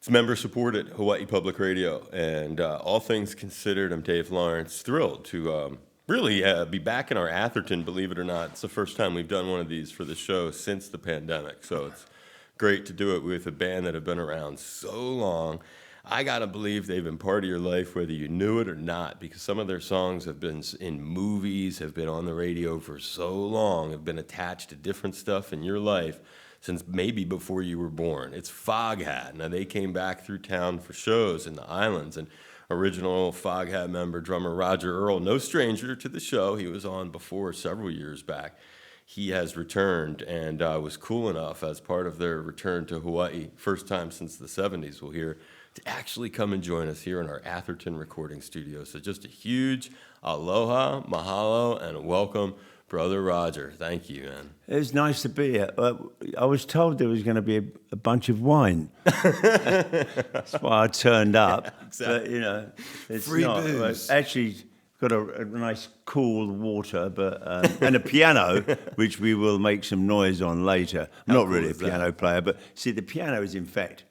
It's member-supported Hawaii Public Radio, and all things considered, I'm Dave Lawrence, thrilled to really be back in our Atherton, believe it or not. It's the first time we've done one of these for the show since the pandemic, so it's great to do it with a band that have been around so long. I gotta believe they've been part of your life, whether you knew it or not, because some of their songs have been in movies, have been on the radio for so long, have been attached to different stuff in your life since maybe before you were born. It's Foghat. Now, they came back through town for shows in the islands, and original Foghat member, drummer Roger Earl, no stranger to the show. He was on before several years back. He has returned and was cool enough as part of their return to Hawaii, first time since the 70s, we'll hear, to actually come and join us here in our Atherton recording studio. So just a huge aloha, mahalo, and welcome, Brother Roger. Thank you, man. It was nice to be here. I was told there was going to be a bunch of wine. That's why I turned up. Yeah, exactly. But, you know, it's Free not. booze. Actually, got a nice cool water, but and a piano, which we will make some noise on later. I'm not cool really a is that? piano player, but see, the piano is in fact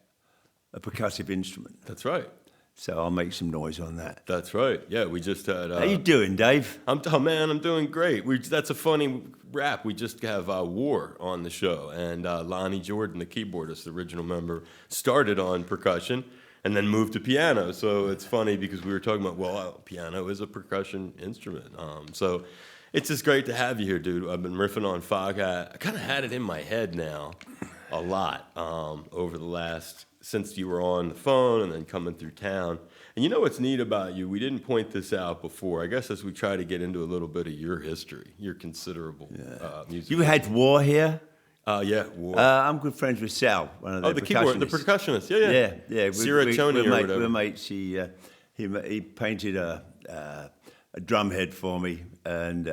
a percussive instrument. That's right. So I'll make some noise on that. That's right. Yeah, we just had... How you doing, Dave? I'm doing great. That's a funny rap. We just have War on the show, and Lonnie Jordan, the keyboardist, the original member, started on percussion and then moved to piano. So it's funny because we were talking about, piano is a percussion instrument. So it's just great to have you here, dude. I've been riffing on Foghat. I kind of had it in my head now a lot over the last... since you were on the phone and then coming through town. And you know what's neat about you? We didn't point this out before. I guess as we try to get into a little bit of your history, your considerable music. You had War here? Yeah, War. I'm good friends with Sal, one of the keyboard, the percussionists. percussionist. Yeah. Yeah. Sirachoni or whatever. We're mates. He painted a drum head for me, and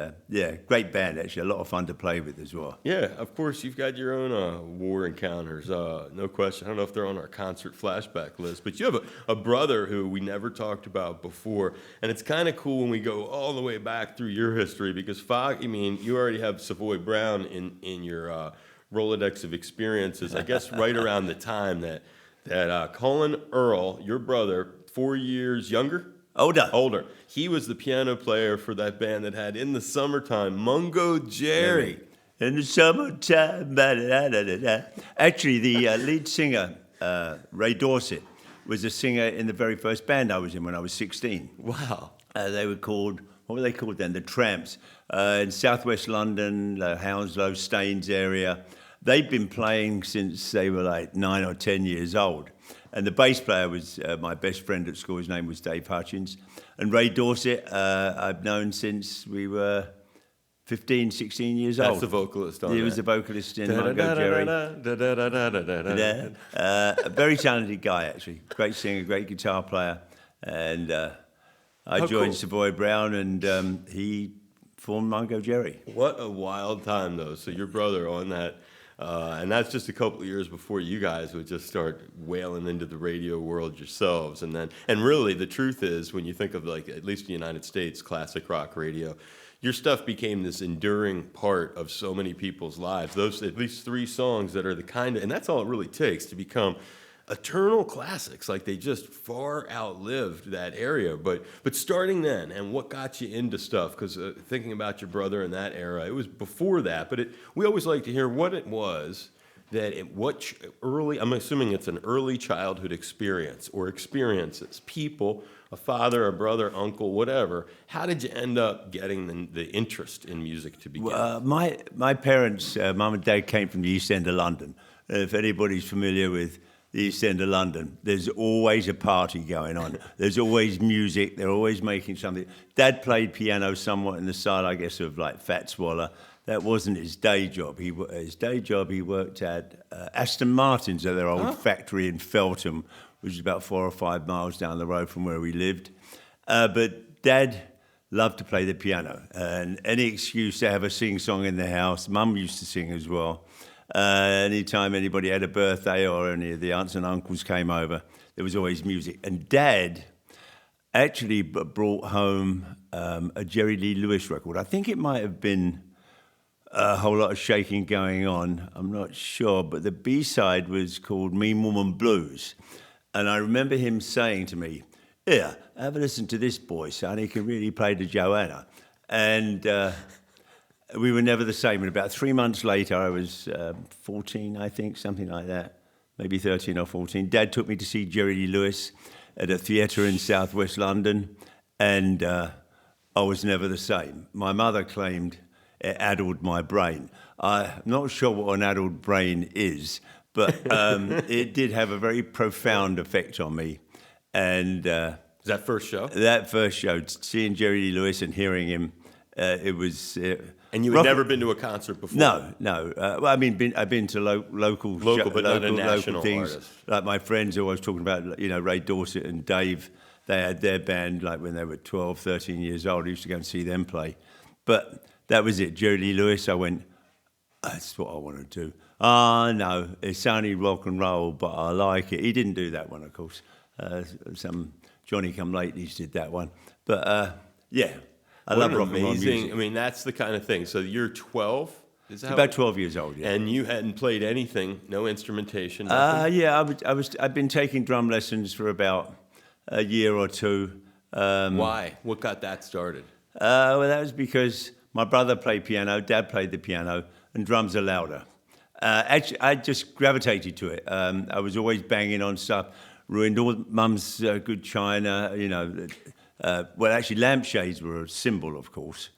great band actually. A lot of fun to play with as well. Yeah, of course, you've got your own War encounters, no question. I don't know if they're on our concert flashback list, but you have a brother who we never talked about before, and it's kind of cool when we go all the way back through your history, because you already have Savoy Brown in your Rolodex of experiences, I guess right around the time that Colin Earl, your brother, 4 years younger? Older. He was the piano player for that band that had In the Summertime, Mungo Jerry. In the summertime, ba-da-da-da-da-da. Actually, the lead singer, Ray Dorset, was a singer in the very first band I was in when I was 16. Wow. They were called, what were they called then? The Tramps. In southwest London, Hounslow, Staines area. They'd been playing since they were like 9 or 10 years old. And the bass player was my best friend at school. His name was Dave Hutchins. And Ray Dorset, I've known since we were 15, 16 years old. That's the vocalist on He that. was the vocalist in Mungo Jerry. A very talented guy, actually. Great singer, great guitar player. And I joined Savoy Brown, and he formed Mungo Jerry. What a wild time, though. So your brother on that... and that's just a couple of years before you guys would just start wailing into the radio world yourselves. And really, the truth is, when you think of, like, at least the United States, classic rock radio, your stuff became this enduring part of so many people's lives. Those at least 3 songs that are the kind of, and that's all it really takes to become eternal classics. Like, they just far outlived that area. But starting then, and what got you into stuff? Because thinking about your brother in that era, it was before that. But we always like to hear what it was I'm assuming it's an early childhood experience or experiences. People, a father, a brother, uncle, whatever. How did you end up getting the interest in music to begin? My parents, mum and dad, came from the East End of London. If anybody's familiar with the East End of London, there's always a party going on. There's always music. They're always making something. Dad played piano somewhat in the style, I guess, of like Fats Waller. That wasn't his day job. He worked at Aston Martin's at their old factory in Feltham, which is about 4 or 5 miles down the road from where we lived. But Dad loved to play the piano, and any excuse to have a sing-song in the house. Mum used to sing as well. Anytime anybody had a birthday or any of the aunts and uncles came over, there was always music. And Dad actually brought home a Jerry Lee Lewis record. I think it might have been A Whole Lot of Shaking Going On. I'm not sure, but the B-side was called Mean Woman Blues. And I remember him saying to me, "Here, have a listen to this boy, son. He can really play the Joanna." And we were never the same. And about 3 months later, I was 14, I think, something like that, maybe 13 or 14. Dad took me to see Jerry Lee Lewis at a theatre in southwest London, and I was never the same. My mother claimed it addled my brain. I'm not sure what an addled brain is, but it did have a very profound effect on me. And Is that first show? that first show, seeing Jerry Lee Lewis and hearing him, it was... And you had never been to a concert before? No. Well, I mean, I've been to local, But not a national things. artist. Like my friends always talking about, Ray Dorset and Dave. They had their band like when they were 12, 13 years old. I used to go and see them play. But that was it. Jerry Lee Lewis, I went, that's what I want to do. No, it's only rock and roll, but I like it. He didn't do that one, of course. Some Johnny Come Latelys did that one. But yeah, I love rock and roll music. I mean, that's the kind of thing. So you're 12? Is that About 12 years old, yeah. And you hadn't played anything, no instrumentation, nothing? Yeah, I've been taking drum lessons for about a year or two. Why? What got that started? Well, that was because my brother played piano, Dad played the piano, and drums are louder. Actually, I just gravitated to it. I was always banging on stuff, ruined all Mum's good china, well, actually, lampshades were a symbol, of course.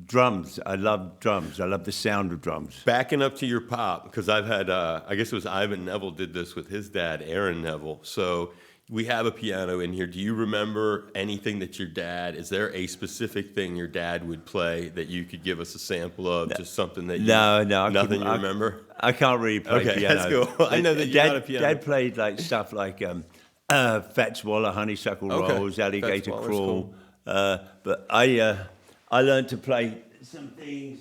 Drums. I love drums. I love the sound of drums. Backing up to your pop, because I've had, I guess it was Ivan Neville did this with his dad, Aaron Neville. So we have a piano in here. Do you remember anything that your dad, is there a specific thing your dad would play that you could give us a sample of? No, just something that you, nothing you remember? I can't really play piano. That's cool. I know that you're not a piano. Dad played like stuff like Fats Waller, Honeysuckle Rolls, Alligator Crawl. Cool. But I learned to play some things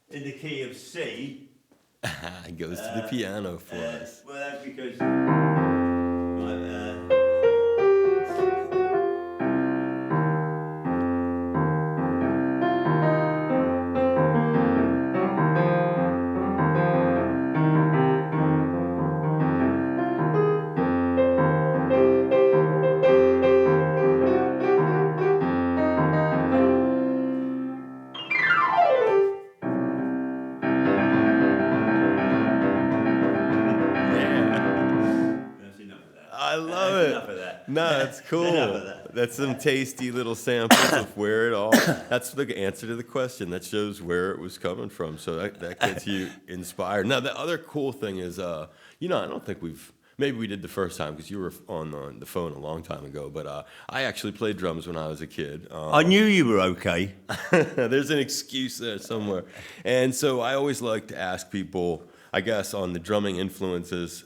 in the key of C. He goes to the piano for us. Well, that's because... No, that's cool. That's some tasty little samples of where it all. That's the answer to the question. That shows where it was coming from. So that gets you inspired. Now, the other cool thing is, I don't think maybe we did the first time because you were on the phone a long time ago. But I actually played drums when I was a kid. I knew you were okay. There's an excuse there somewhere. And so I always like to ask people, I guess, on the drumming influences.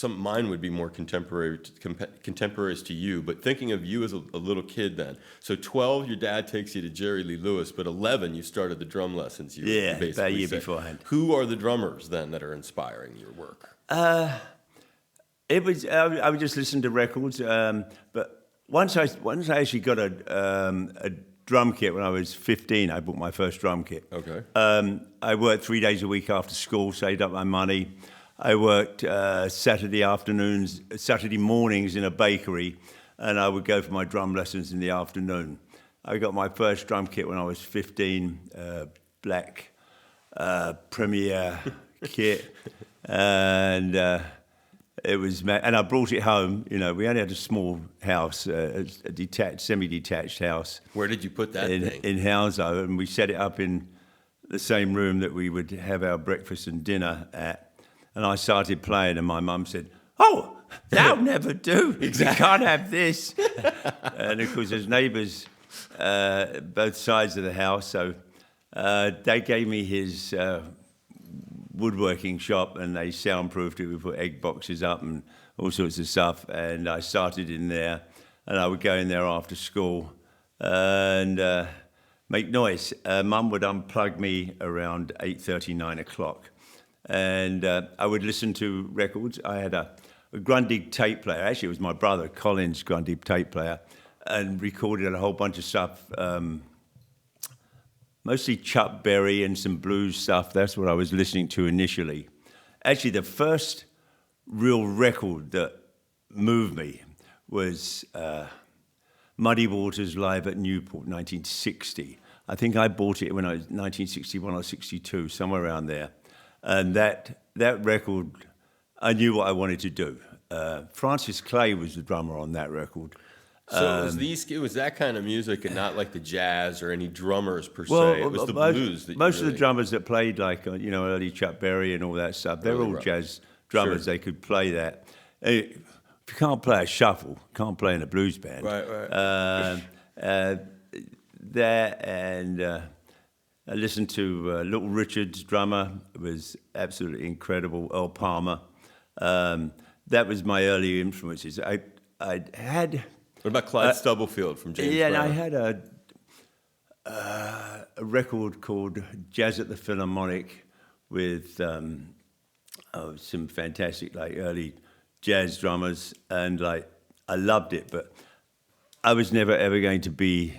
Mine would be more contemporaries to you, but thinking of you as a little kid then. So 12, your dad takes you to Jerry Lee Lewis, but 11, you started the drum lessons. Yeah, about a year beforehand. Who are the drummers then that are inspiring your work? I would just listen to records, but once I actually got a drum kit when I was 15, I bought my first drum kit. Okay. I worked 3 days a week after school, saved up my money. I worked Saturday mornings in a bakery, and I would go for my drum lessons in the afternoon. I got my first drum kit when I was 15, black Premier kit, and it was. And I brought it home. We only had a small house, a semi-detached house. Where did you put that thing? In Hounslow, and we set it up in the same room that we would have our breakfast and dinner at. And I started playing, and my mum said, "Oh, that'll never do. Exactly. You can't have this." And of course, there's neighbours both sides of the house, so they gave me his woodworking shop, and they soundproofed it. We put egg boxes up and all sorts of stuff, and I started in there, and I would go in there after school and make noise. Mum would unplug me around 8:30, 9 o'clock. And I would listen to records. I had a Grundy tape player. Actually, it was my brother, Colin's Grundy tape player, and recorded a whole bunch of stuff, mostly Chuck Berry and some blues stuff. That's what I was listening to initially. Actually, the first real record that moved me was Muddy Waters live at Newport, 1960. I think I bought it when I was 1961 or 62, somewhere around there. And that record, I knew what I wanted to do. Francis Clay was the drummer on that record. So it was that kind of music and not like the jazz or any drummers per Well, se. It was the most, blues that most you of really... the drummers that played like early Chuck Berry and all that stuff, they're Really all rock. jazz drummers. Sure. They could play that. If you can't play a shuffle, can't play in a blues band. Right. That and I listened to Little Richard's drummer. It was absolutely incredible. Earl Palmer. That was my early influences. I had. What about Clyde Stubblefield from James Yeah, Brown? and I had a record called Jazz at the Philharmonic with some fantastic like early jazz drummers, and like I loved it, but I was never ever going to be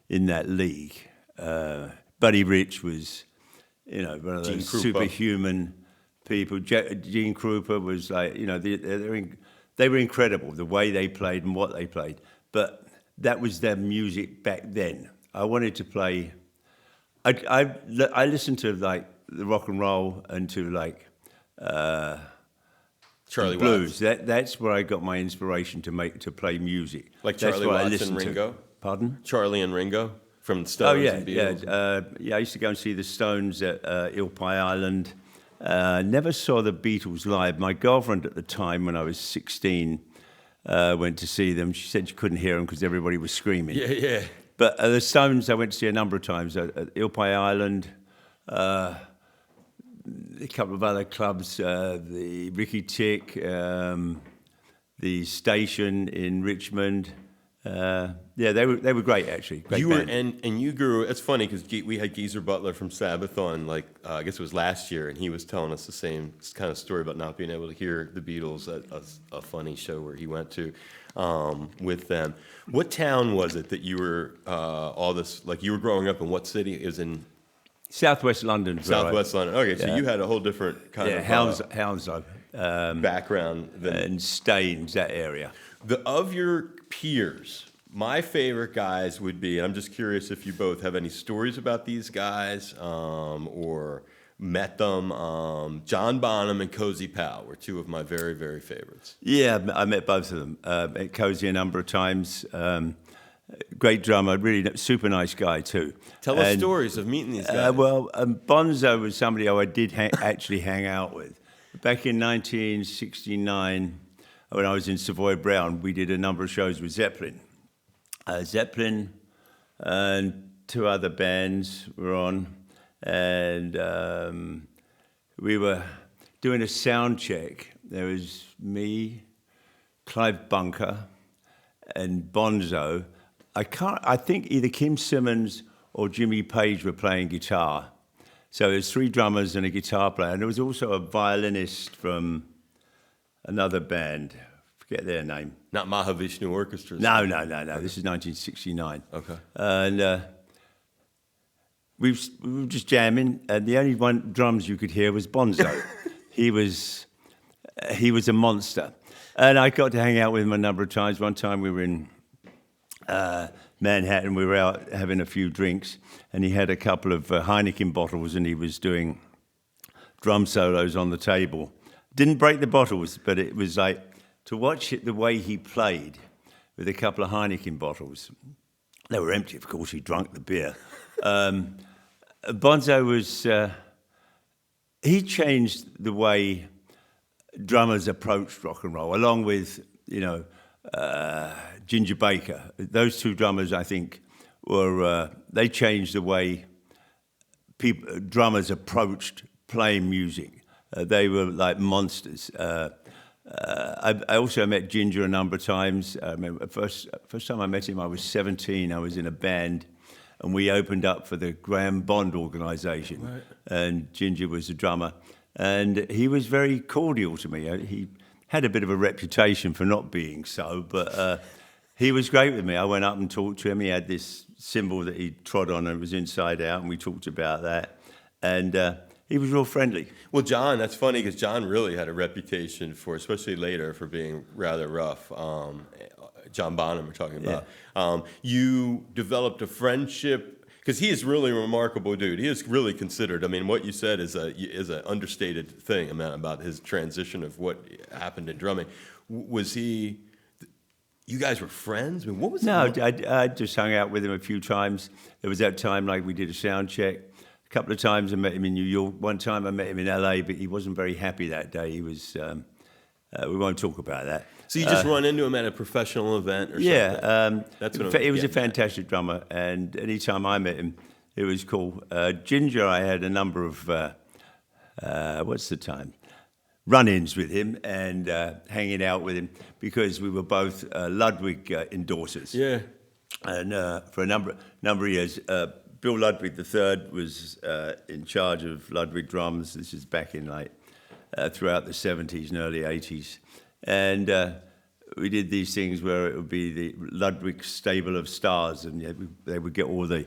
in that league. Buddy Rich was, one of Gene those Krupa. superhuman people. Gene Krupa was like, they were incredible, the way they played and what they played. But that was their music back then. I wanted to play. I listened to like the rock and roll and to like Charlie blues. Watts. That's where I got my inspiration to play music. Like That's Charlie what I Watts listened and to. Ringo? Pardon? Charlie and Ringo from the Oh Stones yeah, and Beatles? yeah. I used to go and see the Stones at Eel Pie Island. Never saw the Beatles live. My girlfriend at the time, when I was 16, went to see them. She said she couldn't hear them because everybody was screaming. Yeah. But the Stones, I went to see a number of times at Eel Pie Island. A couple of other clubs, the Ricky Tick, the Station in Richmond. They were great actually. Great You were band. and you grew. It's funny because we had Geezer Butler from Sabbath on, I guess it was last year, and he was telling us the same kind of story about not being able to hear the Beatles at a funny show where he went to with them. What town was it that you were you were growing up in? What city? It was in Southwest London. Southwest London. Okay, so you had a whole different kind of Hounslow. background than And Staines, that area. Of your peers, my favorite guys would be, and I'm just curious if you both have any stories about these guys or met them. John Bonham and Cozy Powell were two of my very, very favorites. Yeah, I met both of them. Met Cozy a number of times. Great drummer, really super nice guy too. Tell us stories of meeting these guys. Bonzo was somebody who I did actually hang out with. Back in 1969, when I was in Savoy Brown, we did a number of shows with Zeppelin. Zeppelin and two other bands were on, and we were doing a sound check. There was me, Clive Bunker, and Bonzo. I think either Kim Simmons or Jimmy Page were playing guitar. So there's three drummers and a guitar player, and there was also a violinist from another band. Forget their name. Not Mahavishnu Orchestra. No. This is 1969. Okay. And we were just jamming, and the only one drums you could hear was Bonzo. He was a monster, and I got to hang out with him a number of times. One time we were in Manhattan. We were out having a few drinks, and he had a couple of Heineken bottles, and he was doing drum solos on the table. Didn't break the bottles, but it was like to watch it, the way he played with a couple of Heineken bottles. They were empty, of course. He drank the beer. Bonzo was. He changed the way drummers approached rock and roll, along with Ginger Baker. Those two drummers, I think, were they changed the way drummers approached playing music. They were like monsters. I also met Ginger a number of times. I remember first time I met him, I was 17. I was in a band, and we opened up for the Graham Bond organisation. Right. And Ginger was the drummer, and he was very cordial to me. He had a bit of a reputation for not being so, but he was great with me. I went up and talked to him. He had this cymbal that he trod on, and it was inside out, and we talked about that. And he was real friendly. Well, John, that's funny because John really had a reputation for, especially later, for being rather rough. John Bonham, we're talking about. You developed a friendship because he is really a remarkable dude. He is really considered. I mean, what you said is an understated thing about his transition of what happened in drumming. Was he? You guys were friends? I mean, what was? No, I just hung out with him a few times. There was that time, like we did a sound check. A couple of times I met him in New York. One time I met him in LA, but he wasn't very happy that day. He was. We won't talk about that. So you just run into him at a professional event or something? Yeah, That's what he was a at. fantastic drummer, and anytime I met him, it was cool. Ginger, I had a number of run-ins with him and hanging out with him because we were both Ludwig endorsers. Yeah. And for a number of years, Bill Ludwig III was in charge of Ludwig drums. This is back in throughout the 70s and early 80s. And we did these things where it would be the Ludwig stable of stars, and they would get all the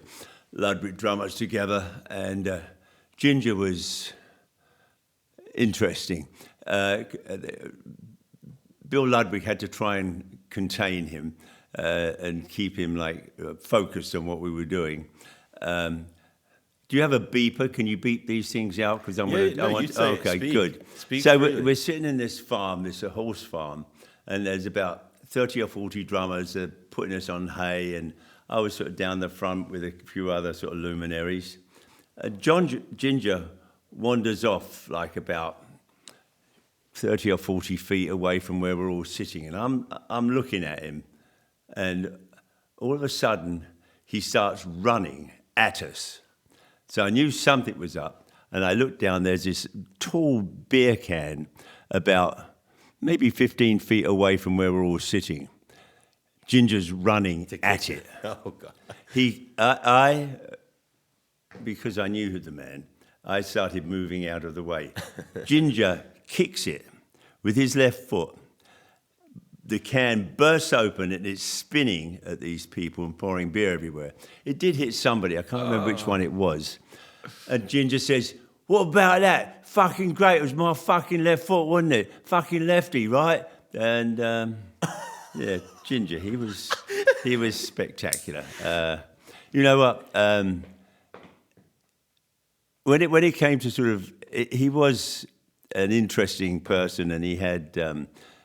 Ludwig drummers together. And Ginger was interesting. Bill Ludwig had to try and contain him and keep him focused on what we were doing. Do you have a beeper? Can you beep these things out? Because okay, speak. Good. Speak so freely. we're sitting in this farm, this horse farm, and there's about 30 or 40 drummers putting us on hay, and I was sort of down the front with a few other sort of luminaries. Ginger wanders off about 30 or 40 feet away from where we're all sitting, and I'm looking at him, and all of a sudden he starts running at us. So I knew something was up, and I looked down. There's this tall beer can about maybe 15 feet away from where we're all sitting. Ginger's running at it. Oh, God. Because I knew the man, I started moving out of the way. Ginger kicks it with his left foot. The can bursts open and it's spinning at these people and pouring beer everywhere. It did hit somebody. I can't remember which one it was. And Ginger says, "What about that? Fucking great. It was my fucking left foot, wasn't it? Fucking lefty, right?" And yeah, Ginger, he was spectacular. You know what? When it came to he was an interesting person, and he had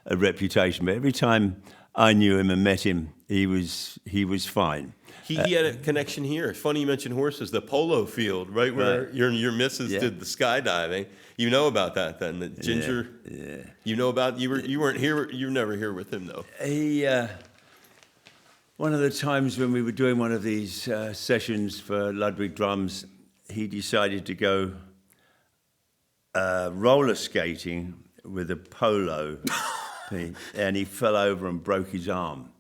a reputation. But every time I knew him and met him, he was fine. He had a connection here. It's funny you mentioned horses. The polo field, right where your missus did the skydiving. You know about that then? The Ginger. Yeah. You know about you weren't here. You were never here with him though. He one of the times when we were doing one of these sessions for Ludwig drums, he decided to go roller skating with a polo, and he fell over and broke his arm.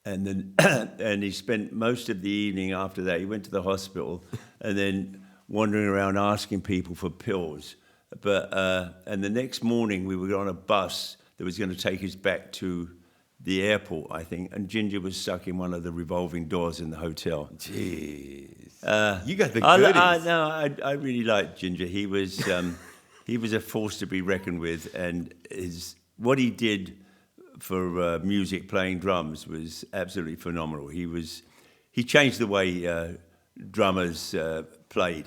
And then, and he spent most of the evening after that. He went to the hospital, and then wandering around asking people for pills. But and the next morning we were on a bus that was going to take us back to the airport, I think. And Ginger was stuck in one of the revolving doors in the hotel. Jeez, you got the goodies. I really liked Ginger. He was a force to be reckoned with, and what he did for music, playing drums, was absolutely phenomenal. He changed the way drummers played.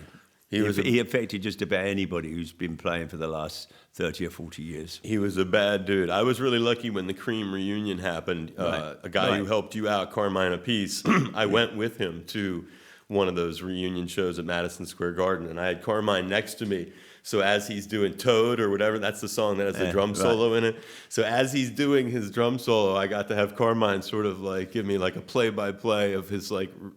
He affected just about anybody who's been playing for the last 30 or 40 years. He was a bad dude. I was really lucky when the Cream reunion happened. A guy who helped you out, Carmine Apiece, I went with him to one of those reunion shows at Madison Square Garden, and I had Carmine next to me. So as he's doing Toad or whatever, that's the song that has the drum solo in it. So as he's doing his drum solo, I got to have Carmine sort of give me a play-by-play of his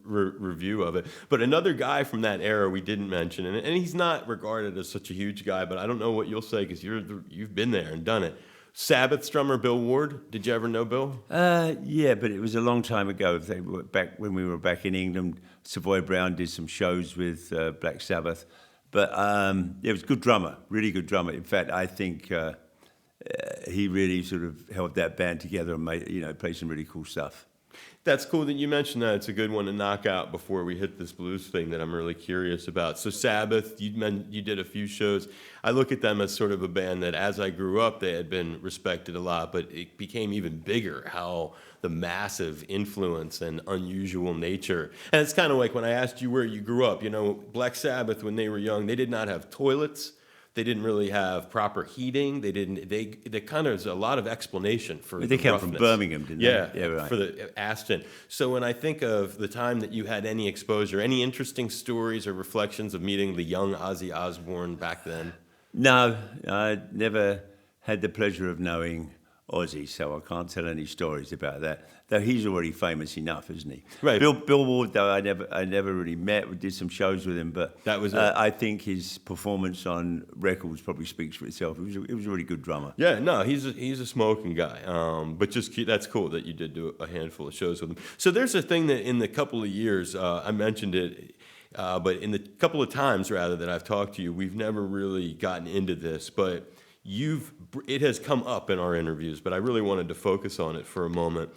review of it. But another guy from that era we didn't mention, and he's not regarded as such a huge guy, but I don't know what you'll say because you've been there and done it. Sabbath drummer Bill Ward. Did you ever know Bill? Yeah, but it was a long time ago. They were back when we were back in England. Savoy Brown did some shows with Black Sabbath. But it was a good drummer, really good drummer. In fact, I think he really sort of held that band together and made, played some really cool stuff. That's cool that you mentioned that. It's a good one to knock out before we hit this blues thing that I'm really curious about. So Sabbath, you did a few shows. I look at them as sort of a band that, as I grew up, they had been respected a lot, but it became even bigger. How the massive influence and unusual nature. And it's kind of like when I asked you where you grew up. You know, Black Sabbath, when they were young, they did not have toilets. They didn't really have proper heating. They didn't. They kind of, there's a lot of explanation for They the came roughness. from Birmingham, didn't Yeah, they? Yeah, right. for the Aston. So when I think of the time that you had any exposure, any interesting stories or reflections of meeting the young Ozzy Osbourne back then? No, I never had the pleasure of knowing Ozzy, so I can't tell any stories about that. Though he's already famous enough, isn't he? Right. Bill Ward, though, I never really met. We did some shows with him, but That was it. I think his performance on records probably speaks for itself. He was a really good drummer. Yeah, no, he's a smoking guy. But that's cool that you did do a handful of shows with him. So there's a thing that in the couple of years, I mentioned it, but in the couple of times rather that I've talked to you, we've never really gotten into this, but it has come up in our interviews, but I really wanted to focus on it for a moment.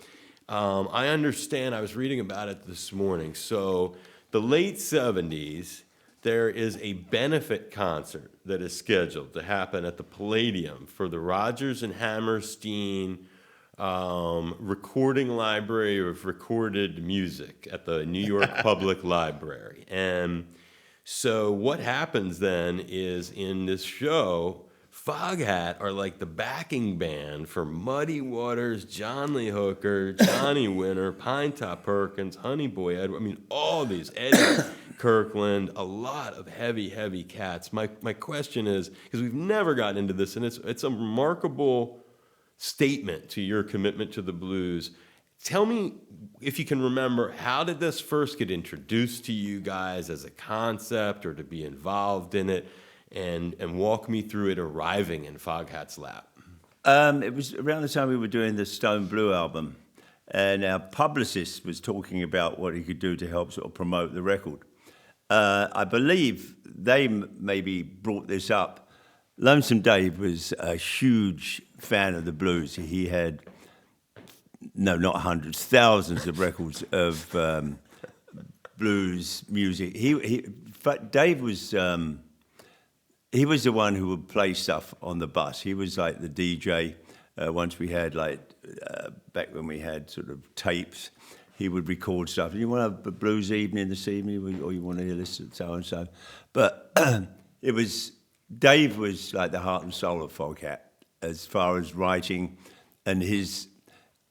I understand, I was reading about it this morning. So the late 70s, there is a benefit concert that is scheduled to happen at the Palladium for the Rodgers and Hammerstein recording library of recorded music at the New York Public Library. And so what happens then is in this show, Foghat are like the backing band for Muddy Waters, John Lee Hooker, Johnny Winter, Pinetop Perkins, Honey Boy Edward. I mean, all these, Eddie Kirkland, a lot of heavy, heavy cats. My question is, because we've never gotten into this, and it's a remarkable statement to your commitment to the blues. Tell me, if you can remember, how did this first get introduced to you guys as a concept or to be involved in it? And walk me through it arriving in Foghat's lap. It was around the time we were doing the Stone Blue album, and our publicist was talking about what he could do to help sort of promote the record. I believe they maybe brought this up. Lonesome Dave was a huge fan of the blues. He had, no, not hundreds, thousands of records of blues music. Dave was... He was the one who would play stuff on the bus. He was like the DJ. Once we had back when we had sort of tapes, he would record stuff. You want to have a blues evening this evening, or you want to hear this and so and so. But Dave was like the heart and soul of Foghat as far as writing, and his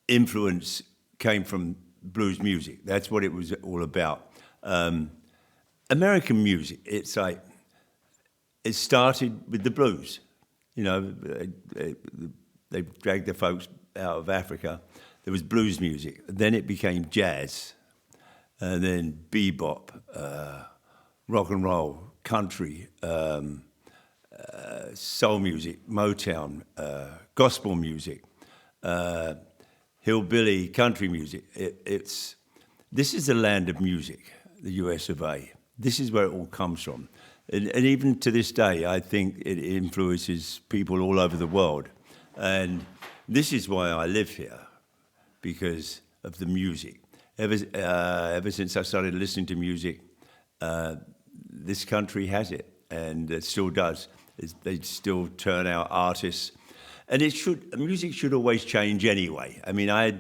influence came from blues music. That's what it was all about. American music, it's like, it started with the blues. You know, they dragged the folks out of Africa. There was blues music. Then it became jazz, and then bebop, rock and roll, country, soul music, Motown, gospel music, hillbilly country music. This is the land of music, the US of A. This is where it all comes from. And even to this day, I think it influences people all over the world. And this is why I live here, because of the music. Ever since I started listening to music, this country has it, and it still does. They still turn out artists. And music should always change anyway. I mean, I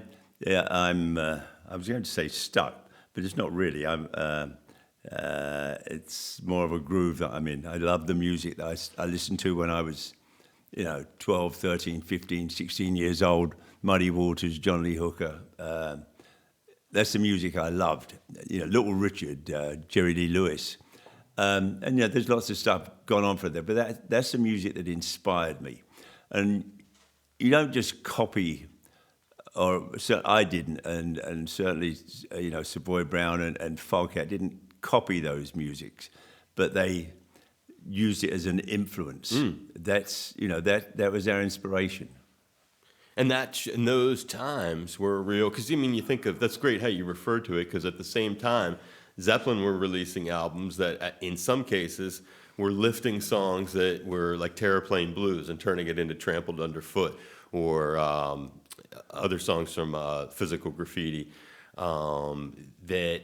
was going to say stuck, but it's not really. It's more of a groove that I'm in. I love the music that I listened to when I was, 12, 13, 15, 16 years old. Muddy Waters, John Lee Hooker. That's the music I loved. Little Richard, Jerry Lee Lewis. And there's lots of stuff gone on for there, but that's the music that inspired me. And you don't just copy, or I didn't, and certainly, Savoy Brown and Foghat didn't copy those musics, but they used it as an influence. That was our inspiration. And and those times were real, because you think of, that's great how you refer to it, because at the same time, Zeppelin were releasing albums that in some cases were lifting songs that were like Terraplane Blues and turning it into Trampled Underfoot, or other songs from Physical Graffiti. that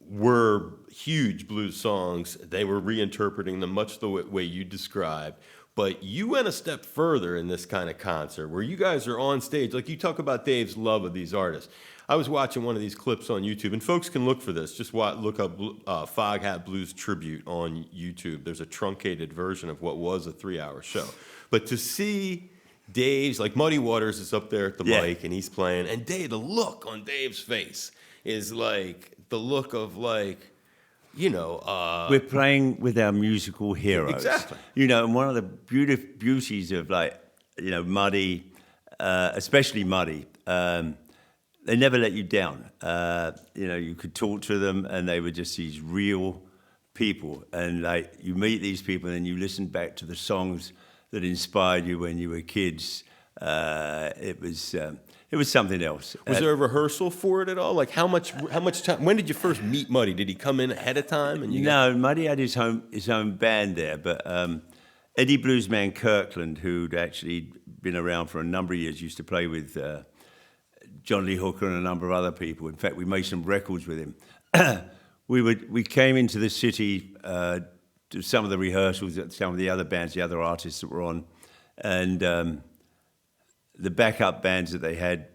were huge blues songs. They were reinterpreting them much the way you described. But you went a step further in this kind of concert where you guys are on stage. Like you talk about Dave's love of these artists. I was watching one of these clips on YouTube, and folks can look for this. Just look up Foghat Blues Tribute on YouTube. There's a truncated version of what was a 3-hour show. But to see Dave's, like Muddy Waters is up there at the mic, and he's playing. And Dave, the look on Dave's face is like the look of like, we're playing with our musical heroes. Exactly. And one of the beauties of Muddy, especially Muddy, they never let you down. You could talk to them and they were just these real people. And like you meet these people and you listen back to the songs that inspired you when you were kids. It was something else. Was there a rehearsal for it at all? Like how much time? When did you first meet Muddy? Did he come in ahead of time? Muddy had his own band there, but Eddie Bluesman Kirkland, who'd actually been around for a number of years, used to play with John Lee Hooker and a number of other people. In fact, we made some records with him. We came into the city to some of the rehearsals at some of the other bands, the other artists that were on, and the backup bands that they had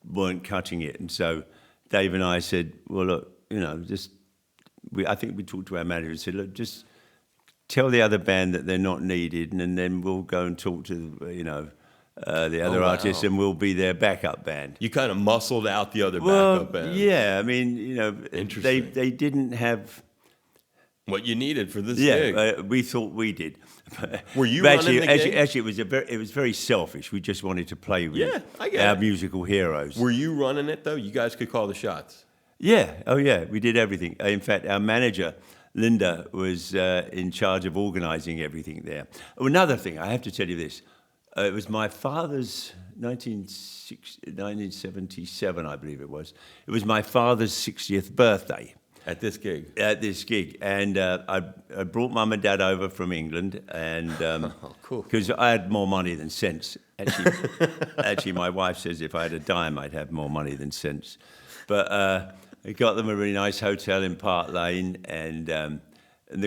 weren't cutting it. And so Dave and I said, well, look, I think we talked to our manager and said, look, just tell the other band that they're not needed, and then we'll go and talk to, the other artists, and we'll be their backup band. You kind of muscled out the other backup band. Yeah, I mean, Interesting. they didn't have what you needed for this gig. We thought we did. Were you running the gig? Actually, it was very selfish. We just wanted to play with our musical heroes. Were you running it, though? You guys could call the shots. Yeah. Oh, yeah. We did everything. In fact, our manager, Linda, was in charge of organising everything there. Oh, another thing, I have to tell you this. It was my father's 1977, I believe it was. It was my father's 60th birthday. At this gig? At this gig. And I brought Mum and Dad over from England, and cool. Because I had more money than sense. Actually, my wife says if I had a dime, I'd have more money than sense. But I got them a really nice hotel in Park Lane, and of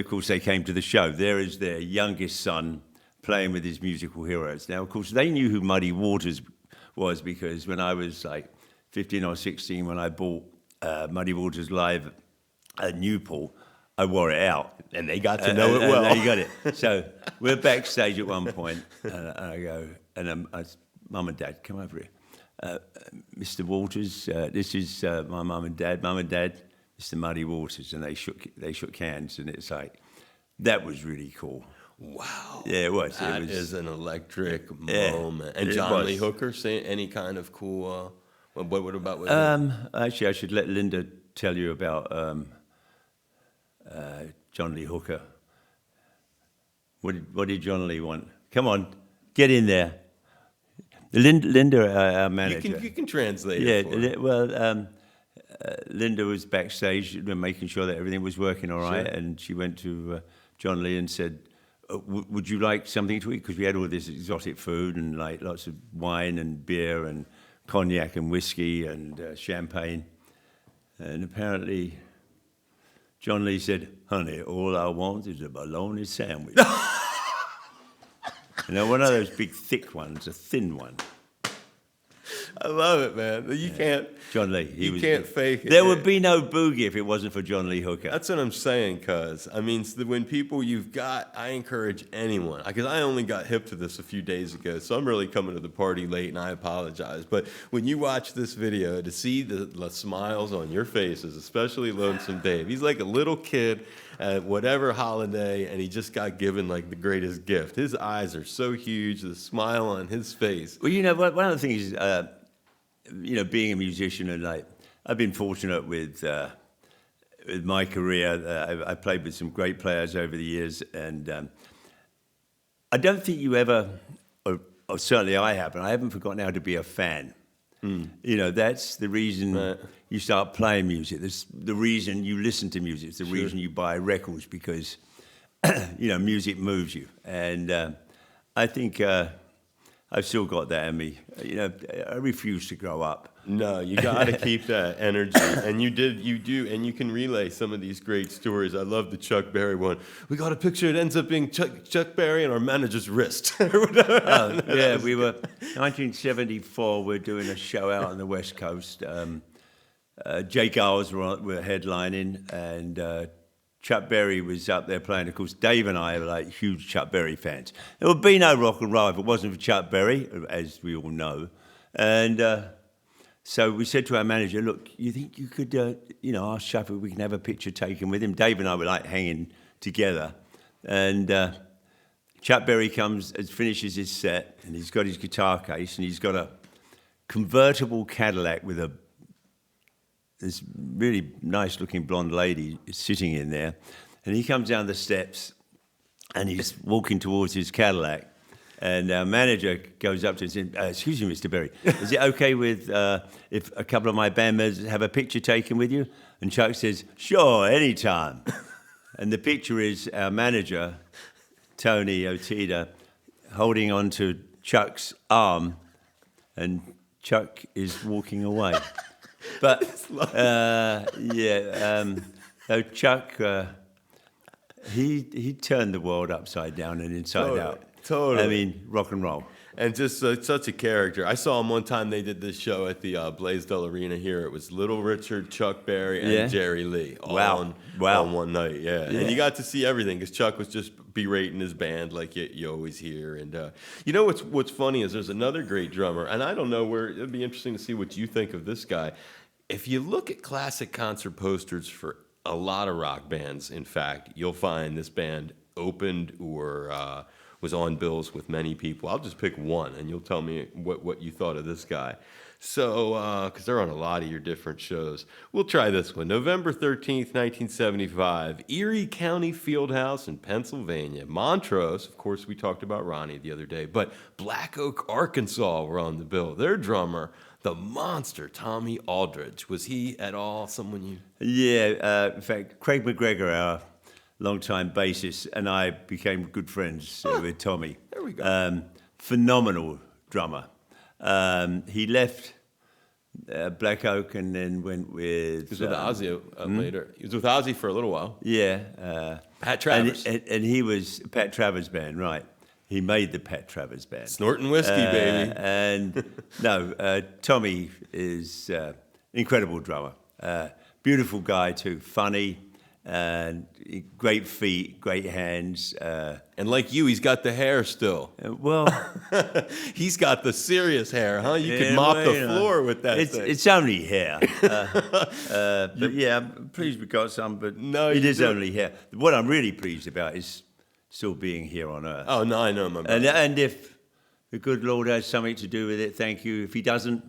course they came to the show. There is their youngest son playing with his musical heroes. Now, of course, they knew who Muddy Waters was, because when I was like 15 or 16, when I bought Muddy Waters live at Newport, I wore it out. And they got to know it well. They got it. So we're backstage at one point, and I go, and Mum and Dad, come over here. Mr. Waters, this is my mum and dad. Mum and Dad, Mr. Muddy Waters. And they shook hands, and it's like, that was really cool. Wow. Yeah, it was. That is an electric moment. And John Lee Hooker, say any kind of cool, what about with Actually, I should let Linda tell you about John Lee Hooker. What did John Lee want? Come on, get in there. Linda, our manager. You can translate it for her. Well, Linda was backstage making sure that everything was working all right, and she went to John Lee and said, would you like something to eat? Because we had all this exotic food and like lots of wine and beer and cognac and whiskey and champagne. And apparently John Lee said, honey, all I want is a bologna sandwich. One of those big thick ones, a thin one. I love it, man. You can't. John Lee. You can't fake it. There would be no boogie if it wasn't for John Lee Hooker. That's what I'm saying, cuz. I mean, when people I encourage anyone, because I only got hip to this a few days ago, so I'm really coming to the party late, and I apologize. But when you watch this video, to see the smiles on your faces, especially Lonesome Dave, he's like a little kid at whatever holiday, and he just got given like the greatest gift. His eyes are so huge, the smile on his face. Well, one of the things, being a musician, and I've been fortunate with my career. I played with some great players over the years, and I don't think you ever, or certainly I haven't forgotten how to be a fan. That's the reason you start playing music. That's the reason you listen to music. It's the reason you buy records, because music moves you. And I think I've still got that in me. You know, I refuse to grow up. No, you got to keep that energy, and you do, and you can relay some of these great stories. I love the Chuck Berry one. We got a picture; it ends up being Chuck Berry and our manager's wrist. Yeah, we were 1974. We're doing a show out on the West Coast. Jake Giles were headlining, and Chuck Berry was up there playing. Of course, Dave and I are like huge Chuck Berry fans. There would be no rock and roll if it wasn't for Chuck Berry, as we all know, and. So we said to our manager, look, you think you could, ask Chuck if we can have a picture taken with him? Dave and I were like hanging together. And Chuck Berry finishes his set, and he's got his guitar case, and he's got a convertible Cadillac with this really nice looking blonde lady sitting in there. And he comes down the steps, and he's walking towards his Cadillac. And our manager goes up to him and says, excuse me, Mr. Berry, is it okay with if a couple of my band members have a picture taken with you? And Chuck says, sure, anytime. And the picture is our manager, Tony Otida, holding on to Chuck's arm, and Chuck is walking away. But, so Chuck, he turned the world upside down and inside out. Totally. I mean, rock and roll. And just such a character. I saw him one time. They did this show at the Blaisdell Arena here. It was Little Richard, Chuck Berry, and Jerry Lee all on one night. Yeah. And you got to see everything because Chuck was just berating his band like you always hear. And you know what's funny is there's another great drummer, and I don't know where it'd be interesting to see what you think of this guy. If you look at classic concert posters for a lot of rock bands, in fact, you'll find this band opened or was on bills with many people. I'll just pick one, and you'll tell me what you thought of this guy. So, because they're on a lot of your different shows. We'll try this one. November 13th, 1975, Erie County Fieldhouse in Pennsylvania. Montrose, of course, we talked about Ronnie the other day, but Black Oak, Arkansas were on the bill. Their drummer, the monster, Tommy Aldridge. Was he at all someone you... Yeah, in fact, Craig McGregor, our long-time bassist, and I became good friends with Tommy. There we go. Phenomenal drummer. He left Black Oak and then went with... He was with Ozzy later. He was with Ozzy for a little while. Yeah. Pat Travers. And he was Pat Travers' band, right. He made the Pat Travers band. Snorting whiskey, baby. And Tommy is incredible drummer. Beautiful guy too, funny. And great feet, great hands. And like you, he's got the hair still. He's got the serious hair, huh? You could mop the floor with that thing. It's only hair. But yeah, I'm pleased we got some, but no, it is only hair. What I'm really pleased about is still being here on Earth. Oh, no, I know, my brother. And if the good Lord has something to do with it, thank you. If he doesn't,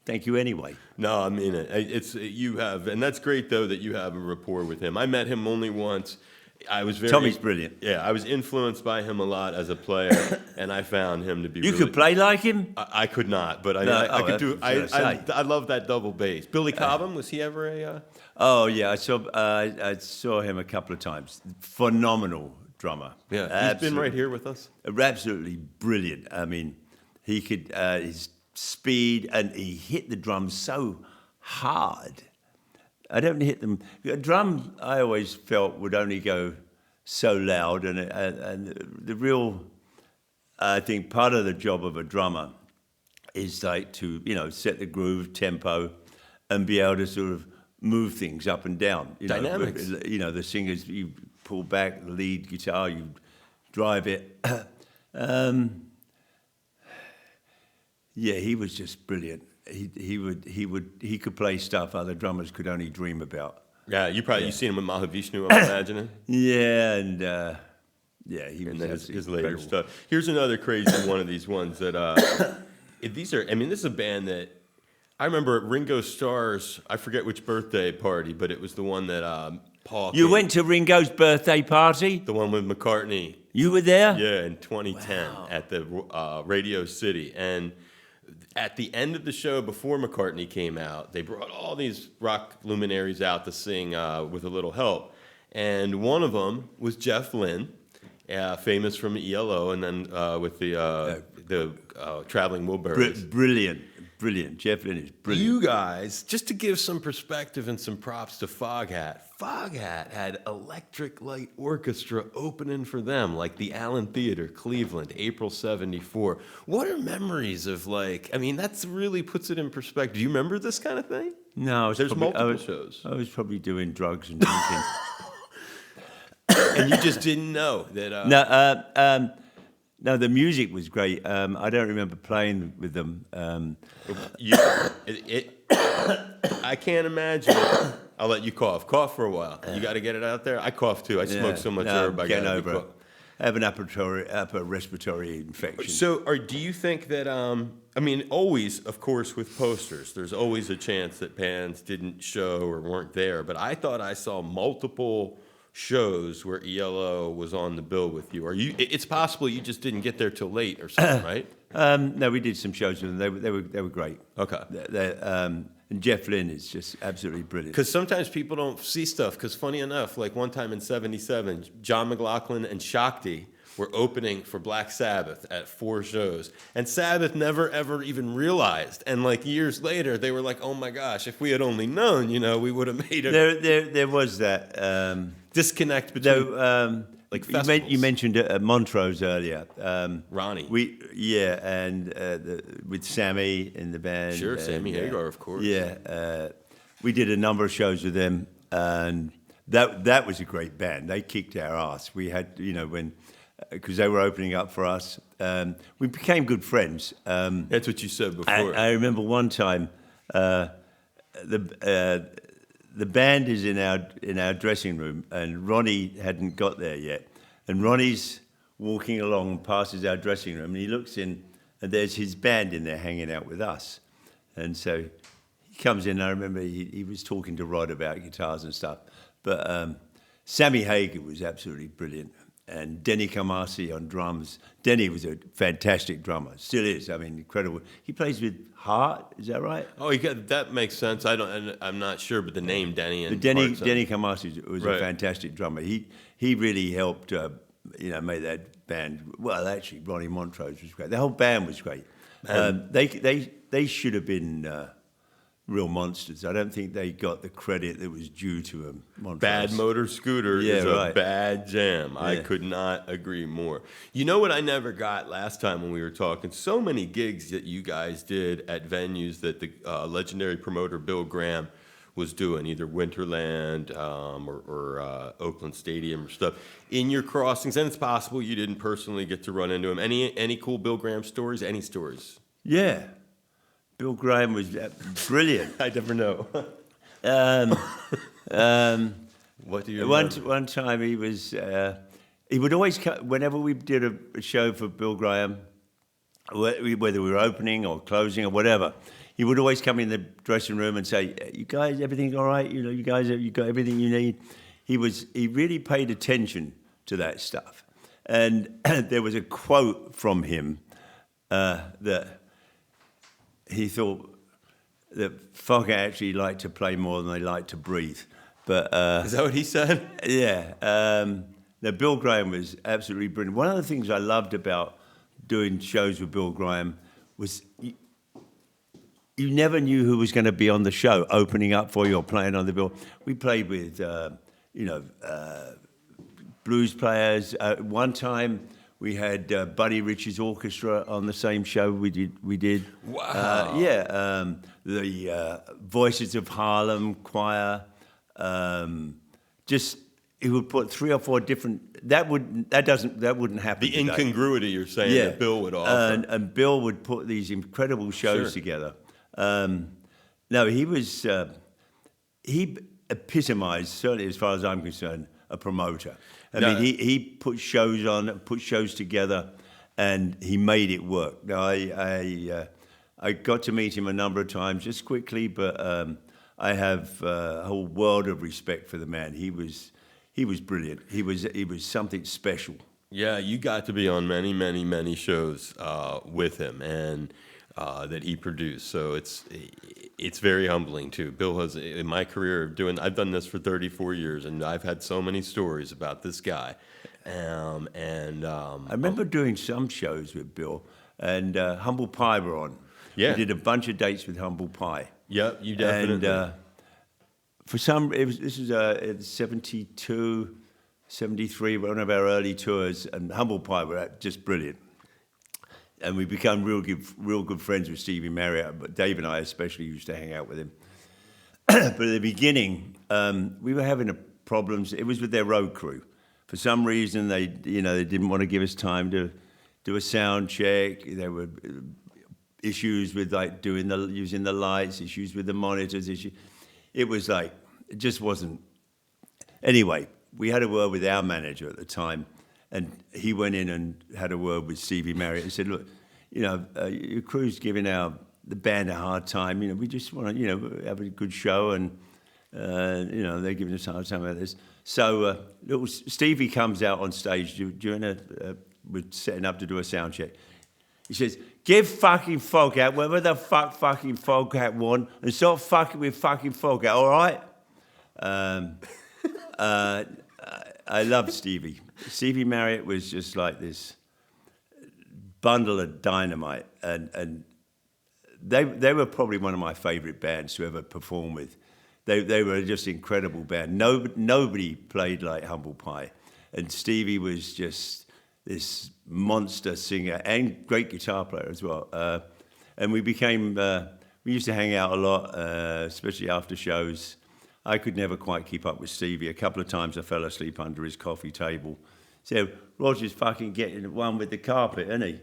thank you anyway. No, I mean it. You have, and that's great though that you have a rapport with him. I met him only once. Tommy's brilliant. Yeah, I was influenced by him a lot as a player, and I found him to be. You could play like him. I could not, but I could do. I love that double bass. Billy Cobham, was he ever a? Oh yeah, I saw him a couple of times. Phenomenal drummer. Yeah, he's been right here with us. Absolutely brilliant. I mean, he could his speed, and he hit the drums so hard. I don't hit them. A drum, I always felt, would only go so loud, and the real, I think, part of the job of a drummer is like to set the groove, tempo, and be able to sort of move things up and down. Dynamics. The singers, you pull back the lead guitar, you drive it. Yeah, he was just brilliant. He could play stuff other drummers could only dream about. Yeah, you've seen him with Mahavishnu, I'm imagining. Yeah, and he was. And his later stuff. Here's another crazy one of these ones that these are. I mean, this is a band that I remember at Ringo Starr's. I forget which birthday party, but it was the one that Paul. You went to Ringo's birthday party? The one with McCartney. You were there? Yeah, in 2010 at the Radio City. And at the end of the show, before McCartney came out, they brought all these rock luminaries out to sing with a little help. And one of them was Jeff Lynne, famous from ELO, and then with the the Traveling Wilburys. Brilliant. Jeff Lynne is brilliant. You guys, just to give some perspective and some props to Foghat had Electric Light Orchestra opening for them, like the Allen Theater, Cleveland, April '74. What are memories of that really puts it in perspective. Do you remember this kind of thing? No, There's multiple shows. I was probably doing drugs and drinking. And you just didn't know that. No, the music was great. I don't remember playing with them. I can't imagine it. I'll let you cough. Cough for a while. You got to get it out there. I cough too. I smoke so much herb. I get got over it. I have an upper respiratory infection. So, do you think that? Always, of course, with posters, there's always a chance that bands didn't show or weren't there. But I thought I saw multiple shows where ELO was on the bill with you. It's possible you just didn't get there till late or something, right? No, we did some shows with them. They were great. Okay. And Jeff Lynne is just absolutely brilliant. Because sometimes people don't see stuff. Because funny enough, like one time in '77, John McLaughlin and Shakti were opening for Black Sabbath at 4 shows. And Sabbath never, ever even realized. And years later, they were like, oh my gosh, if we had only known, we would have made it. There was that disconnect between festivals. You mentioned Montrose earlier. Ronnie. With Sammy in the band. Sure, Sammy Hagar, of course. Yeah, we did a number of shows with them, and that was a great band. They kicked our ass. We had, because they were opening up for us. We became good friends. That's what you said before. I remember one time, the band is in our dressing room, and Ronnie hadn't got there yet. And Ronnie's walking along, passes our dressing room, and he looks in, and there's his band in there hanging out with us. And so he comes in. I remember he was talking to Rod about guitars and stuff. But Sammy Hagar was absolutely brilliant, and Denny Kamasi on drums. Denny was a fantastic drummer, still is. Incredible. He plays with Heart, is that right? Oh, that makes sense. I'm not sure, but the name Denny and Denny Kamasi was a fantastic drummer. He really helped, make that band. Well, actually, Ronnie Montrose was great. The whole band was great. They should have been real monsters. I don't think they got the credit that was due to them. Montrose. Bad Motor Scooter is a bad jam. Yeah. I could not agree more. You know what I never got last time when we were talking? So many gigs that you guys did at venues that the legendary promoter Bill Graham was doing, either Winterland or Oakland Stadium or stuff. In your crossings, and it's possible you didn't personally get to run into him. Any cool Bill Graham stories? Any stories? Yeah. Bill Graham was brilliant. I never know. What do you remember? One time he would always come, whenever we did a show for Bill Graham, whether we were opening or closing or whatever, he would always come in the dressing room and say, "You guys, everything all right? You guys, you got everything you need?" He really paid attention to that stuff. And there was a quote from him that he thought that Foghat actually liked to play more than they liked to breathe. But is that what he said? Yeah. Now, Bill Graham was absolutely brilliant. One of the things I loved about doing shows with Bill Graham was you never knew who was going to be on the show, opening up for you or playing on the bill. We played with, blues players. One time, we had Buddy Rich's orchestra on the same show we did. Wow. The Voices of Harlem choir. He would put 3 or 4 different. That wouldn't happen. The today. Incongruity you're saying that Bill would offer. And Bill would put these incredible shows together. No, he epitomized, certainly as far as I'm concerned, a promoter. I mean, he put shows on, put shows together, and he made it work. Now, I got to meet him a number of times, just quickly, but I have a whole world of respect for the man. He was brilliant. He was something special. Yeah, you got to be on many, many, many shows with him, and that he produced. So it's very humbling too. Bill has, in my career I've done this for 34 years, and I've had so many stories about this guy. I remember doing some shows with Bill, and Humble Pie were on. Yeah. We did a bunch of dates with Humble Pie. Yep, you definitely. And this is 72, 73, one of our early tours, and Humble Pie were just brilliant. And we become real good friends with Stevie Marriott, but Dave and I especially used to hang out with him. But at the beginning, we were having problems. It was with their road crew. For some reason, they didn't want to give us time to do a sound check. There were issues with like using the lights, issues with the monitors. It was like it just wasn't. Anyway, we had a word with our manager at the time, and he went in and had a word with Stevie Marriott and said, "Look, your crew's giving the band a hard time. We just want to have a good show, and they're giving us a hard time about this." So little Stevie comes out on stage during we're setting up to do a sound check. He says, "Give fucking Foghat whatever the fucking Foghat want, and stop fucking with fucking Foghat, all right?" I love Stevie. Stevie Marriott was just like this bundle of dynamite, and they were probably one of my favourite bands to ever perform with. They were just an incredible band. Nobody played like Humble Pie, and Stevie was just this monster singer and great guitar player as well. And we used to hang out a lot, especially after shows. I could never quite keep up with Stevie. A couple of times I fell asleep under his coffee table. So Roger's fucking getting one with the carpet, isn't he?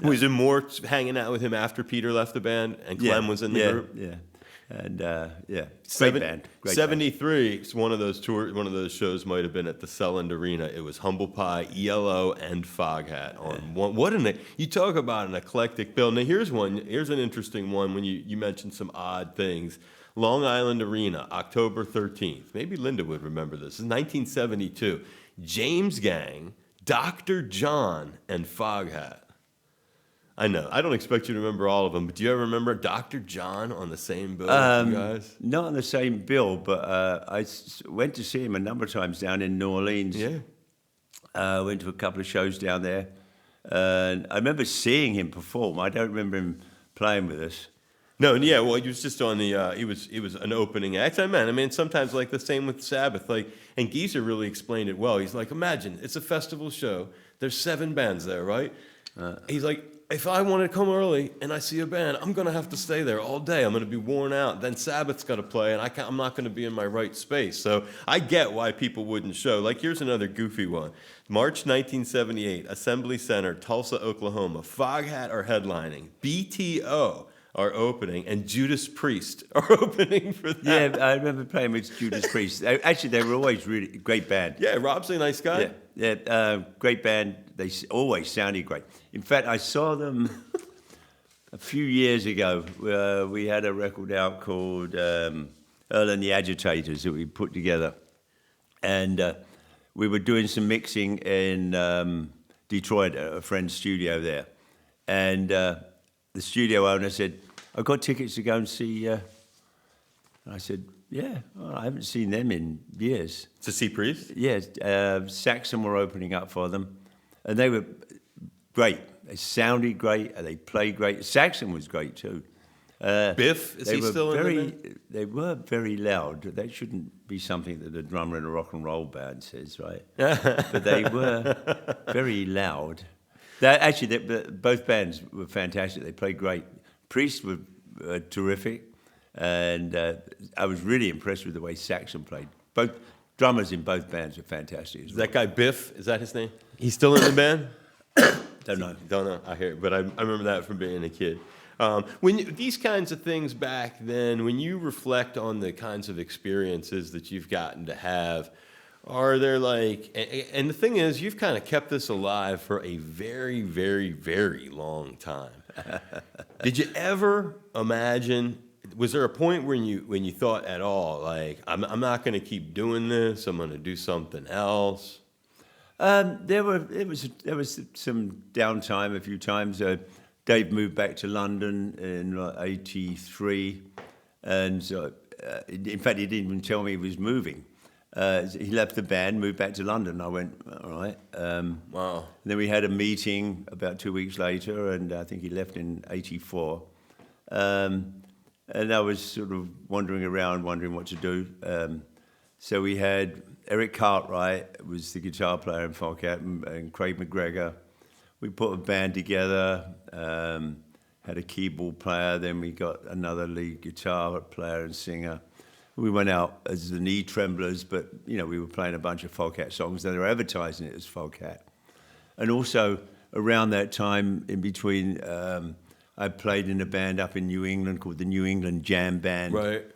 Was it more hanging out with him after Peter left the band and Clem was in the group? Yeah. And great band. 73. One of those shows might have been at the Selland Arena. It was Humble Pie, ELO, and Foghat on one. You talk about an eclectic bill. Now here's an interesting one. When you mentioned some odd things. Long Island Arena, October 13th. Maybe Linda would remember this. This is 1972. James Gang, Dr. John, and Foghat. I know. I don't expect you to remember all of them, but do you ever remember Dr. John on the same bill with you guys? Not on the same bill, but I went to see him a number of times down in New Orleans. Yeah. Went to a couple of shows down there. And I remember seeing him perform. I don't remember him playing with us. No, yeah, well, he was just on the, he was an opening act. I mean, sometimes like the same with Sabbath, and Geezer really explained it well. He's like, imagine, it's a festival show. There's 7 bands there, right? He's like, if I want to come early and I see a band, I'm going to have to stay there all day. I'm going to be worn out. Then Sabbath's got to play, and I'm not going to be in my right space. So I get why people wouldn't show. Like, here's another goofy one. March 1978, Assembly Center, Tulsa, Oklahoma. Foghat are headlining. BTO are opening, and Judas Priest are opening for that. Yeah, I remember playing with Judas Priest. Actually, they were always really great band. Yeah, Rob's a nice guy. Yeah, great band. They always sounded great. In fact, I saw them a few years ago. We had a record out called Earl and the Agitators that we put together. And we were doing some mixing in Detroit at a friend's studio there. And the studio owner said, "I've got tickets to go and see." And I said, "Yeah, well, I haven't seen them in years." To see Priest? Yeah, Saxon were opening up for them, and they were great. They sounded great, and they played great. Saxon was great too. Biff, is he still in the band? They were very loud. That shouldn't be something that a drummer in a rock and roll band says, right? But they were very loud. Both bands were fantastic. They played great. Priest were terrific, and I was really impressed with the way Saxon played. Both drummers in both bands were fantastic. Is that guy Biff? Is that his name? He's still in the band? Don't know. Don't know. I hear it, but I remember that from being a kid. These kinds of things back then, when you reflect on the kinds of experiences that you've gotten to have, are there and the thing is, you've kind of kept this alive for a very, very, very long time. Did you ever imagine, was there a point when you thought at all, like, I'm not going to keep doing this, I'm going to do something else? There was some downtime a few times. Dave moved back to London in '83, and so, in fact, he didn't even tell me he was moving. He left the band, moved back to London. I went, all right. Wow. Then we had a meeting about 2 weeks later, and I think he left in '84. And I was sort of wandering around, wondering what to do. So we had Eric Cartwright, was the guitar player in Foghat, and Craig McGregor. We put a band together, had a keyboard player, then we got another lead guitar player and singer. We went out as the Knee Tremblers, but we were playing a bunch of Foghat songs, and they were advertising it as Foghat. And also around that time, in between, I played in a band up in New England called the New England Jam Band. Right.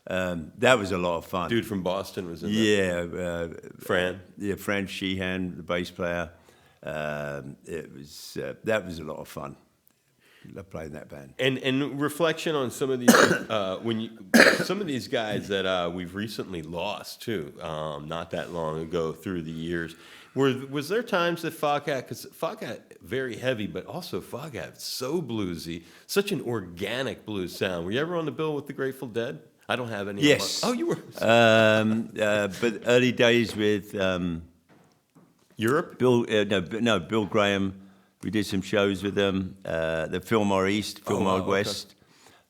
That was a lot of fun. Dude from Boston was in that. Yeah. Fran. Yeah, Fran Sheehan, the bass player. That was a lot of fun. I played in that band. And reflection on some of these some of these guys that we've recently lost too, not that long ago through the years. Was there times that Foghat, because Foghat very heavy, but also Foghat so bluesy, such an organic blues sound. Were you ever on the bill with the Grateful Dead? I don't have any. Yes. Oh, you were. But early days with Europe? Bill Graham. We did some shows with them. The Fillmore East, Fillmore West.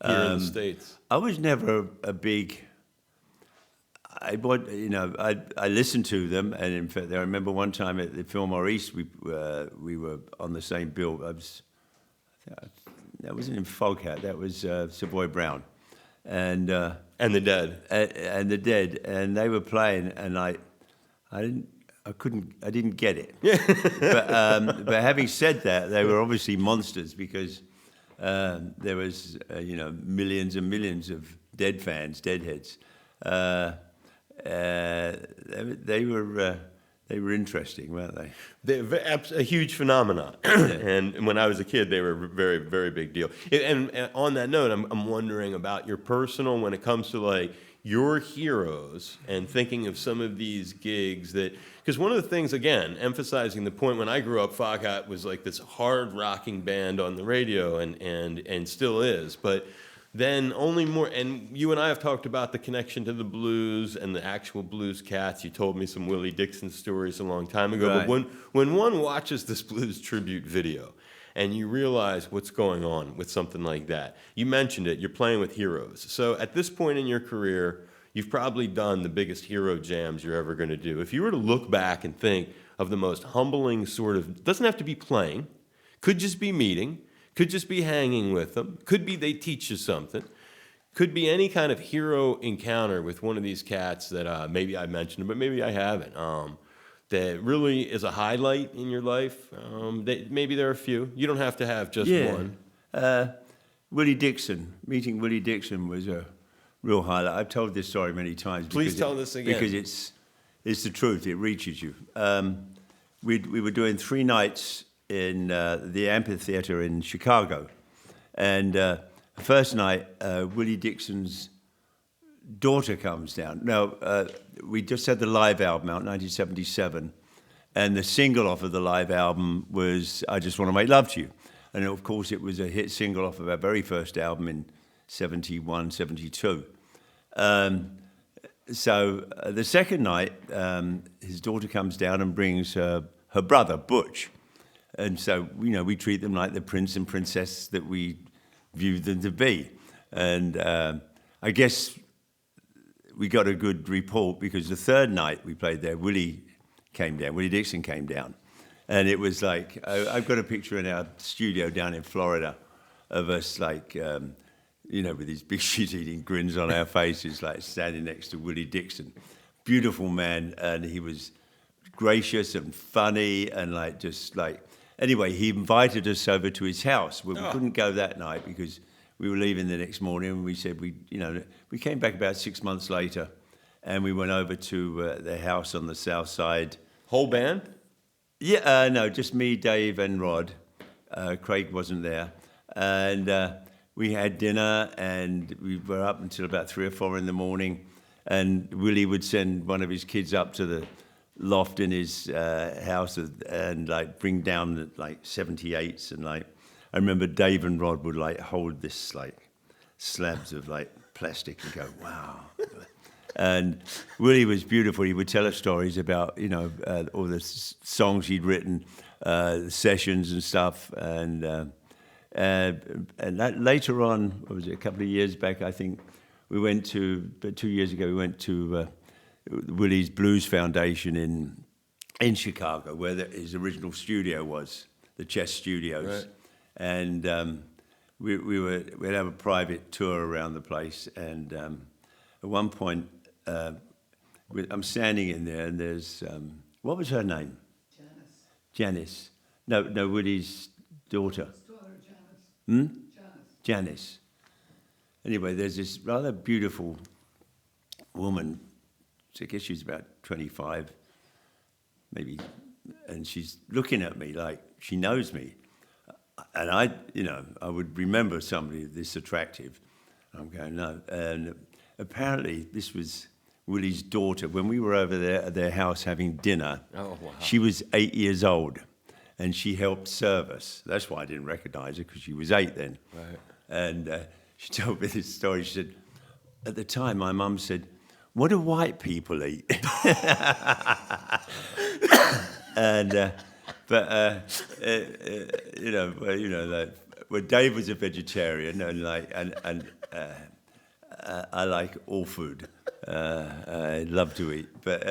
Here in the States. I was never a big. I listened to them, and in fact, I remember one time at the Fillmore East, we were on the same bill. That wasn't in Foghat. That was Savoy Brown, and the Dead, and the Dead, and they were playing, and I didn't get it. But having said that, they were obviously monsters because there was millions and millions of Dead fans, Deadheads. They were interesting, weren't they? They're a huge phenomenon, and when I was a kid, they were a very, very big deal. And on that note, I'm wondering about your personal, when it comes to like your heroes, and thinking of some of these gigs that, because one of the things, again, emphasizing the point, when I grew up, Foghat was like this hard rocking band on the radio, and still is, but. Then only more, and you and I have talked about the connection to the blues and the actual blues cats. You told me some Willie Dixon stories a long time ago. Right. But when one watches this blues tribute video and you realize what's going on with something like that, you mentioned it, you're playing with heroes. So at this point in your career, you've probably done the biggest hero jams you're ever going to do. If you were to look back and think of the most humbling sort of, doesn't have to be playing, could just be meeting, could just be hanging with them. Could be they teach you something. Could be any kind of hero encounter with one of these cats that maybe I mentioned, but maybe I haven't. That really is a highlight in your life. Maybe there are a few. You don't have to have just one. Willie Dixon. Meeting Willie Dixon was a real highlight. I've told this story many times. Please tell this again. Because it's the truth. It reaches you. We were doing 3 nights in the amphitheater in Chicago. And first night, Willie Dixon's daughter comes down. Now, we just had the live album out, 1977, and the single off of the live album was I Just Want to Make Love to You. And of course, it was a hit single off of our very first album in 71, 72. So the second night, his daughter comes down and brings her brother, Butch. And so, we treat them like the prince and princess that we view them to be. And I guess we got a good report because the third night we played there, Willie Dixon came down. And it was like, I've got a picture in our studio down in Florida of us like, with these big shit-eating grins on our faces, like standing next to Willie Dixon. Beautiful man, and he was gracious and funny and anyway, he invited us over to his house. Well, we couldn't go that night because we were leaving the next morning, and we said we came back about 6 months later, and we went over to the house on the south side. Whole band? Yeah, no, just me, Dave, and Rod. Craig wasn't there, and we had dinner, and we were up until about 3 or 4 in the morning, and Willie would send one of his kids up to the loft in his house and bring down the 78s, and I remember Dave and Rod would hold this slabs of plastic and go, wow. And Willie was beautiful. He would tell us stories about, all the songs he'd written, sessions and stuff. And that, later on, what was it, a couple of years back, I think, about 2 years ago, we went to Willie's Blues Foundation in Chicago, where his original studio was, the Chess Studios. Right. And we'd have a private tour around the place. And at one point, I'm standing in there, and there's, what was her name? Janice. No, Willie's daughter. His daughter, Janice. Janice. Anyway, there's this rather beautiful woman. I guess she's about 25, maybe, and she's looking at me like she knows me. And I would remember somebody this attractive. I'm going, no. And apparently this was Willie's daughter. When we were over there at their house having dinner, Oh, wow. she was 8 years old, and she helped serve us. That's why I didn't recognize her, because she was 8 then. Right. And she told me this story. She said, at the time, my mum said, "What do white people eat?" And well, Dave was a vegetarian, and I like all food. I love to eat, but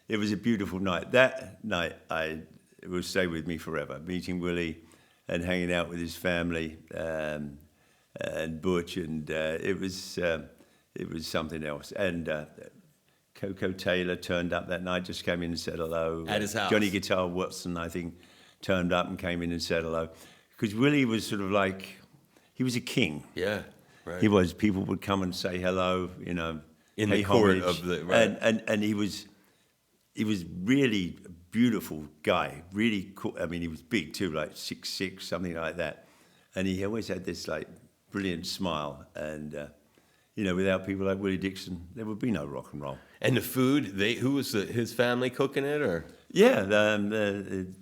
it was a beautiful night. That night, it will stay with me forever. Meeting Willie and hanging out with his family, and Butch, and it was something else. And Coco Taylor turned up that night, just came in and said hello. At his house. Johnny Guitar Watson, I think, turned up and came in and said hello. Because Willie was sort of like, he was a king. Yeah, right. He was. People would come and say hello, In pay the court homage. of the... Right. And he was really a beautiful guy, really cool. I mean, he was big too, like 6'6", something like that. And he always had this like brilliant smile. And, without people like Willie Dixon, there would be no rock and roll. And the food, who was his family cooking it, or? Yeah,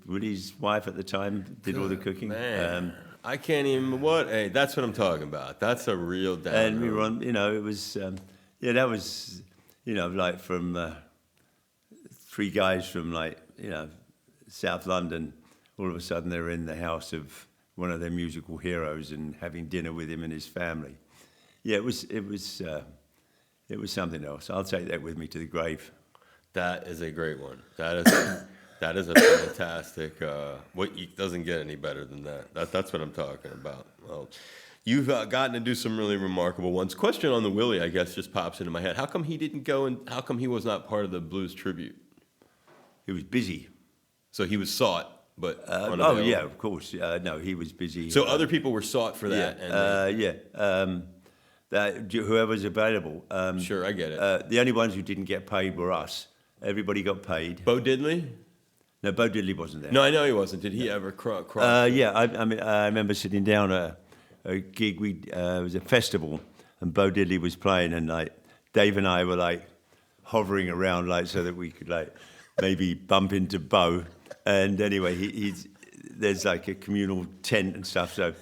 Willie's wife at the time did all the cooking. Man, I can't even, hey, that's what I'm talking about. That's a real down. And we were on, it was, that was, like from 3 guys from South London. All of a sudden they're in the house of one of their musical heroes and having dinner with him and his family. Yeah, it was something else. I'll take that with me to the grave. That is a great one. That is a fantastic. Doesn't get any better than that. That's what I'm talking about. Well, you've gotten to do some really remarkable ones. Question on the Willie, I guess, just pops into my head. How come he didn't go, and how come he was not part of the Blues Tribute? He was busy. So he was sought, but Oh unavailable. yeah, of course. No, he was busy. So other people were sought for that. That whoever's available. Sure, I get it. The only ones who didn't get paid were us. Everybody got paid. Bo Diddley? No, Bo Diddley wasn't there. No, I know he wasn't. Did he ever cross? Yeah, I remember sitting down at a gig. It was a festival, and Bo Diddley was playing, and Dave and I were hovering around so that we could maybe bump into Bo. And anyway, there's a communal tent and stuff, so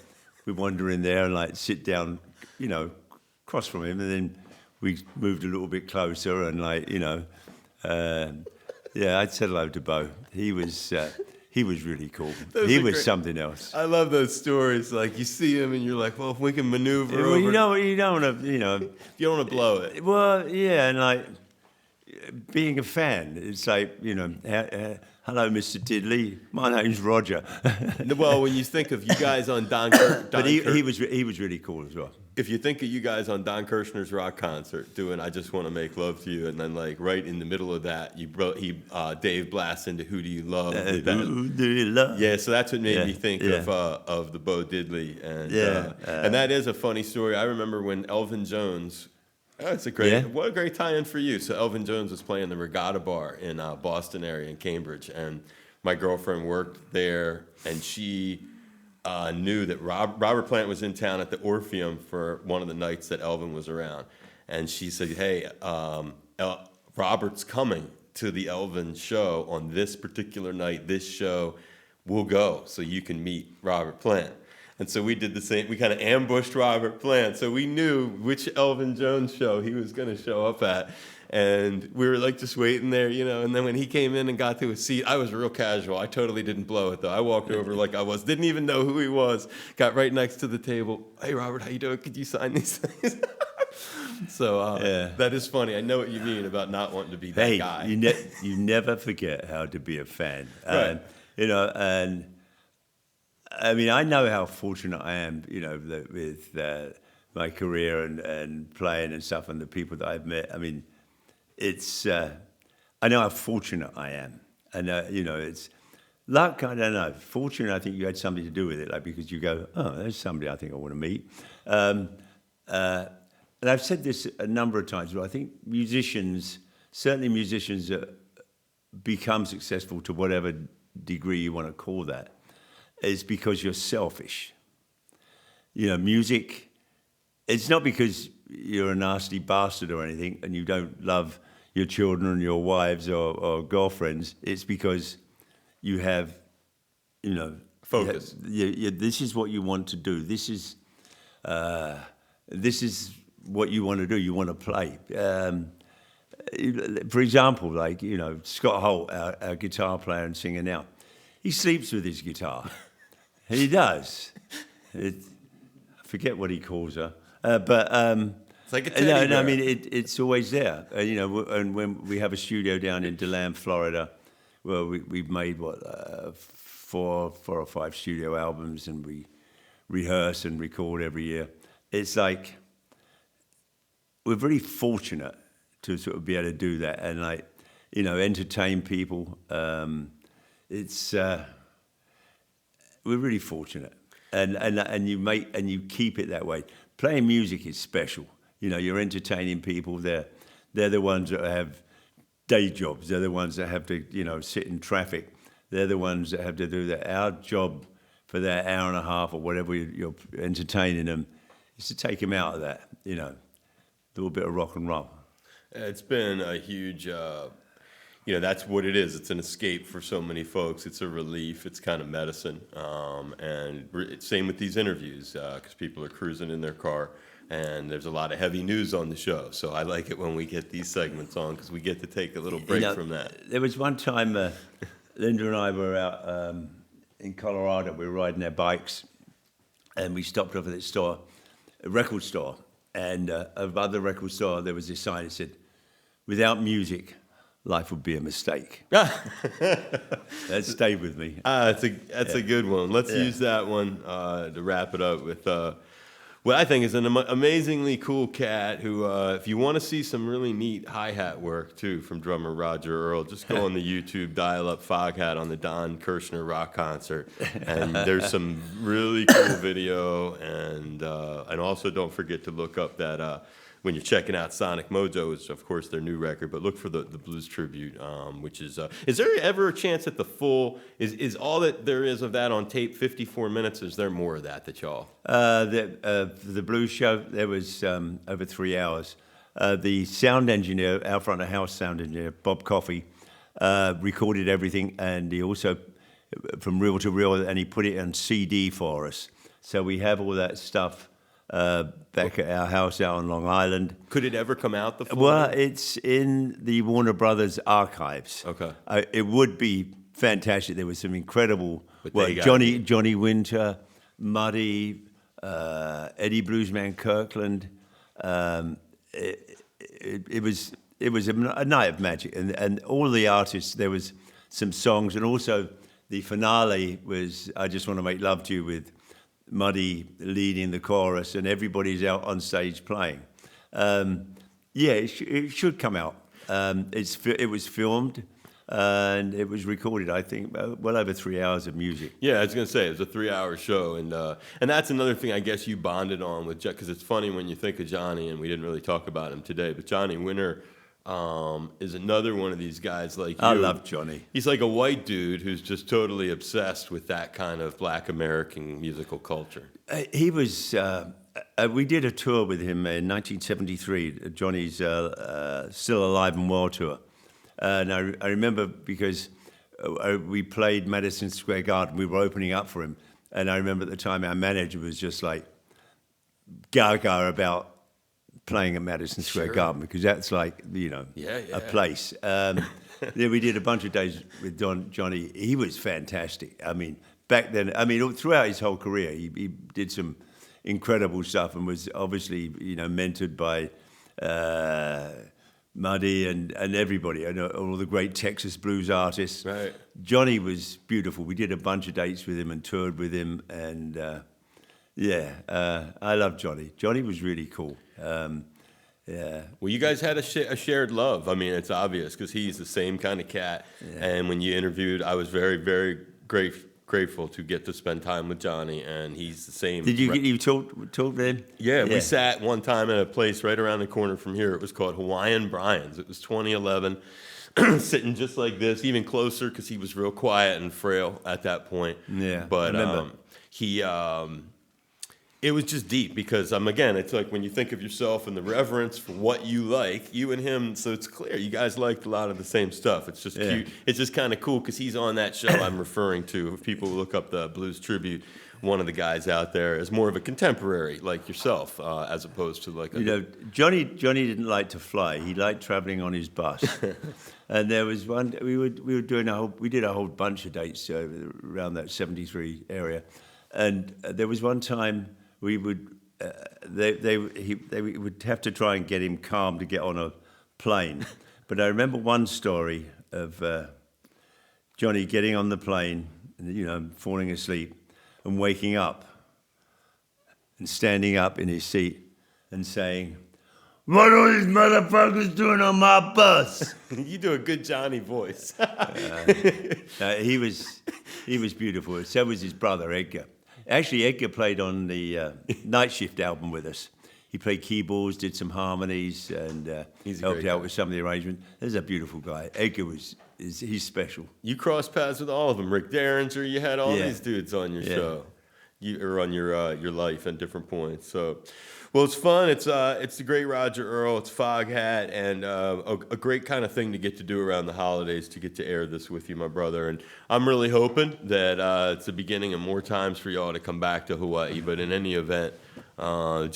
we wander in there and sit down, across from him, and then we moved a little bit closer, and I'd said hello to Bo. He was really cool. He was something else. I love those stories. You see him and you're like, well, if we can maneuver Well, over. you don't want to, You don't want to blow it. Well, yeah, and being a fan, it's hello, Mr. Diddley. My name's Roger. Well, when you think of you guys on Don But he was really cool as well. if you think of you guys on Don Kirshner's rock concert doing "I Just Want to Make Love to You," and then right in the middle of that, Dave blasts into "Who Do You Love?" Who do you love? Yeah, so that's what made me think of the Bo Diddley, and that is a funny story. I remember when Elvin Jones. Oh, it's what a great tie-in for you. So Elvin Jones was playing the Regatta Bar in Boston area in Cambridge, and my girlfriend worked there, and she knew that Robert Plant was in town at the Orpheum for one of the nights that Elvin was around, and she said, "Hey, Robert's coming to the Elvin show on this particular night. This show, we'll go so you can meet Robert Plant." And so we did the same. We kind of ambushed Robert Plant. So we knew which Elvin Jones show he was going to show up at. And we were like just waiting there, you know. And then when he came in and got to his seat, I was real casual. I totally didn't blow it, though. I walked over like I was, didn't even know who he was. Got right next to the table. Hey, Robert, how you doing? Could you sign these things? So that is funny. I know what you mean about not wanting to be that guy. You never forget how to be a fan. Right. You know, and I mean, I know how fortunate I am, you know, with my career and playing and stuff and the people that I've met. I mean, it's, I know how fortunate I am. And, you know, it's luck, I don't know. Fortunate, I think you had something to do with it, like because you go, oh, there's somebody I think I want to meet. And I've said this a number of times, but I think musicians, certainly musicians that become successful to whatever degree you want to call that, is because you're selfish. You know, music, it's not because you're a nasty bastard or anything and you don't love your children and your wives or girlfriends. It's because you have, you know, focus. This is what you want to do. This is what you want to do. You want to play. For example, like, you know, Scott Holt, our guitar player and singer now, he sleeps with his guitar. He does. I forget what he calls her. But it's like a teddy bear. No, I mean, it's always there. You know, and when we have a studio down in DeLand, Florida, well, we've made, four or five studio albums, and we rehearse and record every year. It's like, we're very fortunate to sort of be able to do that and, like, you know, entertain people. We're really fortunate, and you keep it that way. Playing music is special. You know, you're entertaining people. They're the ones that have day jobs. They're the ones that have to, you know, sit in traffic. They're the ones that have to do that. Our job for that hour and a half or whatever you're entertaining them is to take them out of that. You know, a little bit of rock and roll. It's been a huge, you know, that's what it is. It's an escape for so many folks. It's a relief. It's kind of medicine. Same with these interviews, because people are cruising in their car, and there's a lot of heavy news on the show. So I like it when we get these segments on, because we get to take a little break from that. There was one time Linda and I were out in Colorado. We were riding our bikes, and we stopped off at this store, a record store. And above the record store, there was this sign that said, "Without music, life would be a mistake." That stayed with me. That's a good one. Let's use that one to wrap it up with what I think is an amazingly cool cat who, if you want to see some really neat hi-hat work, too, from drummer Roger Earl, just go on the YouTube, dial up Foghat on the Don Kirshner rock concert, and there's some really cool video, and also don't forget to look up that, when you're checking out Sonic Mojo, which of course their new record, but look for the Blues Tribute, which is there ever a chance that the full, is all that there is of that on tape 54 minutes? Is there more of that y'all? The blues show, there was over 3 hours. The sound engineer, our front of house sound engineer, Bob Coffey, recorded everything, and he also, from reel to reel, and he put it on CD for us. So we have all that stuff back at our house out on Long Island. Could it ever come out the full? Well, it's in the Warner Brothers archives. Okay. It would be fantastic. There was some incredible work. Johnny Winter, Muddy, Eddie Bluesman Kirkland. It was a night of magic, and all the artists. There was some songs, and also the finale was "I Just Want to Make Love to You" with Muddy leading the chorus, and everybody's out on stage playing. It should come out. It was filmed, and it was recorded, I think, well over 3 hours of music. Yeah, I was going to say, it was a 3-hour show, and that's another thing I guess you bonded on with Jeff, because it's funny when you think of Johnny, and we didn't really talk about him today, but Johnny Winter is another one of these guys like you. I love Johnny. He's like a white dude who's just totally obsessed with that kind of Black American musical culture. He was. We did a tour with him in 1973. Johnny's Still Alive and Well tour, and I remember because we played Madison Square Garden. We were opening up for him, And I remember at the time our manager was just like gaga about playing at Madison Square Garden, because that's like, a place. Yeah, we did a bunch of days with Johnny. He was fantastic. I mean, back then, throughout his whole career, he did some incredible stuff and was obviously, mentored by Muddy and everybody, and all the great Texas blues artists. Right. Johnny was beautiful. We did a bunch of dates with him and toured with him, and I love Johnny. Johnny was really cool. Yeah. Well, you guys had a shared love. I mean, it's obvious because he's the same kind of cat. Yeah. And when you interviewed, I was very, very grateful to get to spend time with Johnny, and he's the same. Did you talk with him? Yeah, we sat one time at a place right around the corner from here. It was called Hawaiian Brian's. It was 2011, sitting just like this, even closer because he was real quiet and frail at that point. Yeah, but it was just deep because, again, it's like when you think of yourself and the reverence for what you like, you and him, so it's clear you guys liked a lot of the same stuff. It's just cute. It's just kind of cool because he's on that show I'm referring to. If people look up the Blues Tribute, one of the guys out there is more of a contemporary like yourself, as opposed to like Johnny didn't like to fly. He liked traveling on his bus. And there was one, we did a whole bunch of dates around that 73 area. And there was one time we would they would have to try and get him calm to get on a plane. But I remember one story of Johnny getting on the plane, falling asleep and waking up and standing up in his seat and saying, "What are these motherfuckers doing on my bus?" You do a good Johnny voice. He was beautiful. So was his brother Edgar. Actually, Edgar played on the Night Shift album with us. He played keyboards, did some harmonies, and helped out with some of the arrangements. He's a beautiful guy. Edgar he's special. You crossed paths with all of them. Rick Derringer, you had all these dudes on your show. Or on your life at different points. So, well, it's fun. It's the great Roger Earl. It's Foghat, and a great kind of thing to get to do around the holidays, to get to air this with you, my brother. And I'm really hoping that it's the beginning of more times for y'all to come back to Hawaii. But in any event, I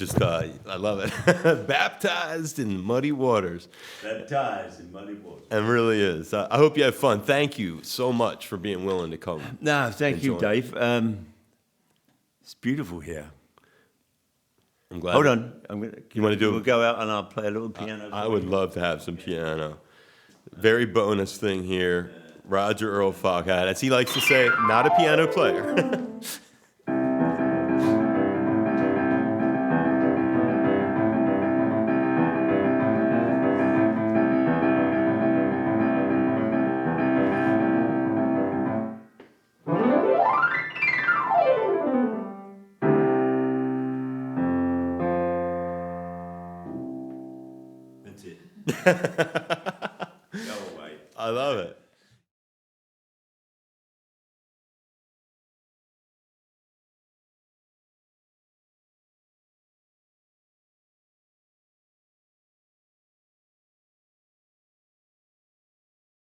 love it. Baptized in muddy waters. Baptized in muddy waters. It really is. I hope you have fun. Thank you so much for being willing to come. No, thank you, Dave. It's beautiful here. I'm glad. Hold on. You want to do? We'll go out and I'll play a little piano. I would love to have some piano. Very bonus thing here. Roger Earl Foghat, as he likes to say, not a piano player. That's it.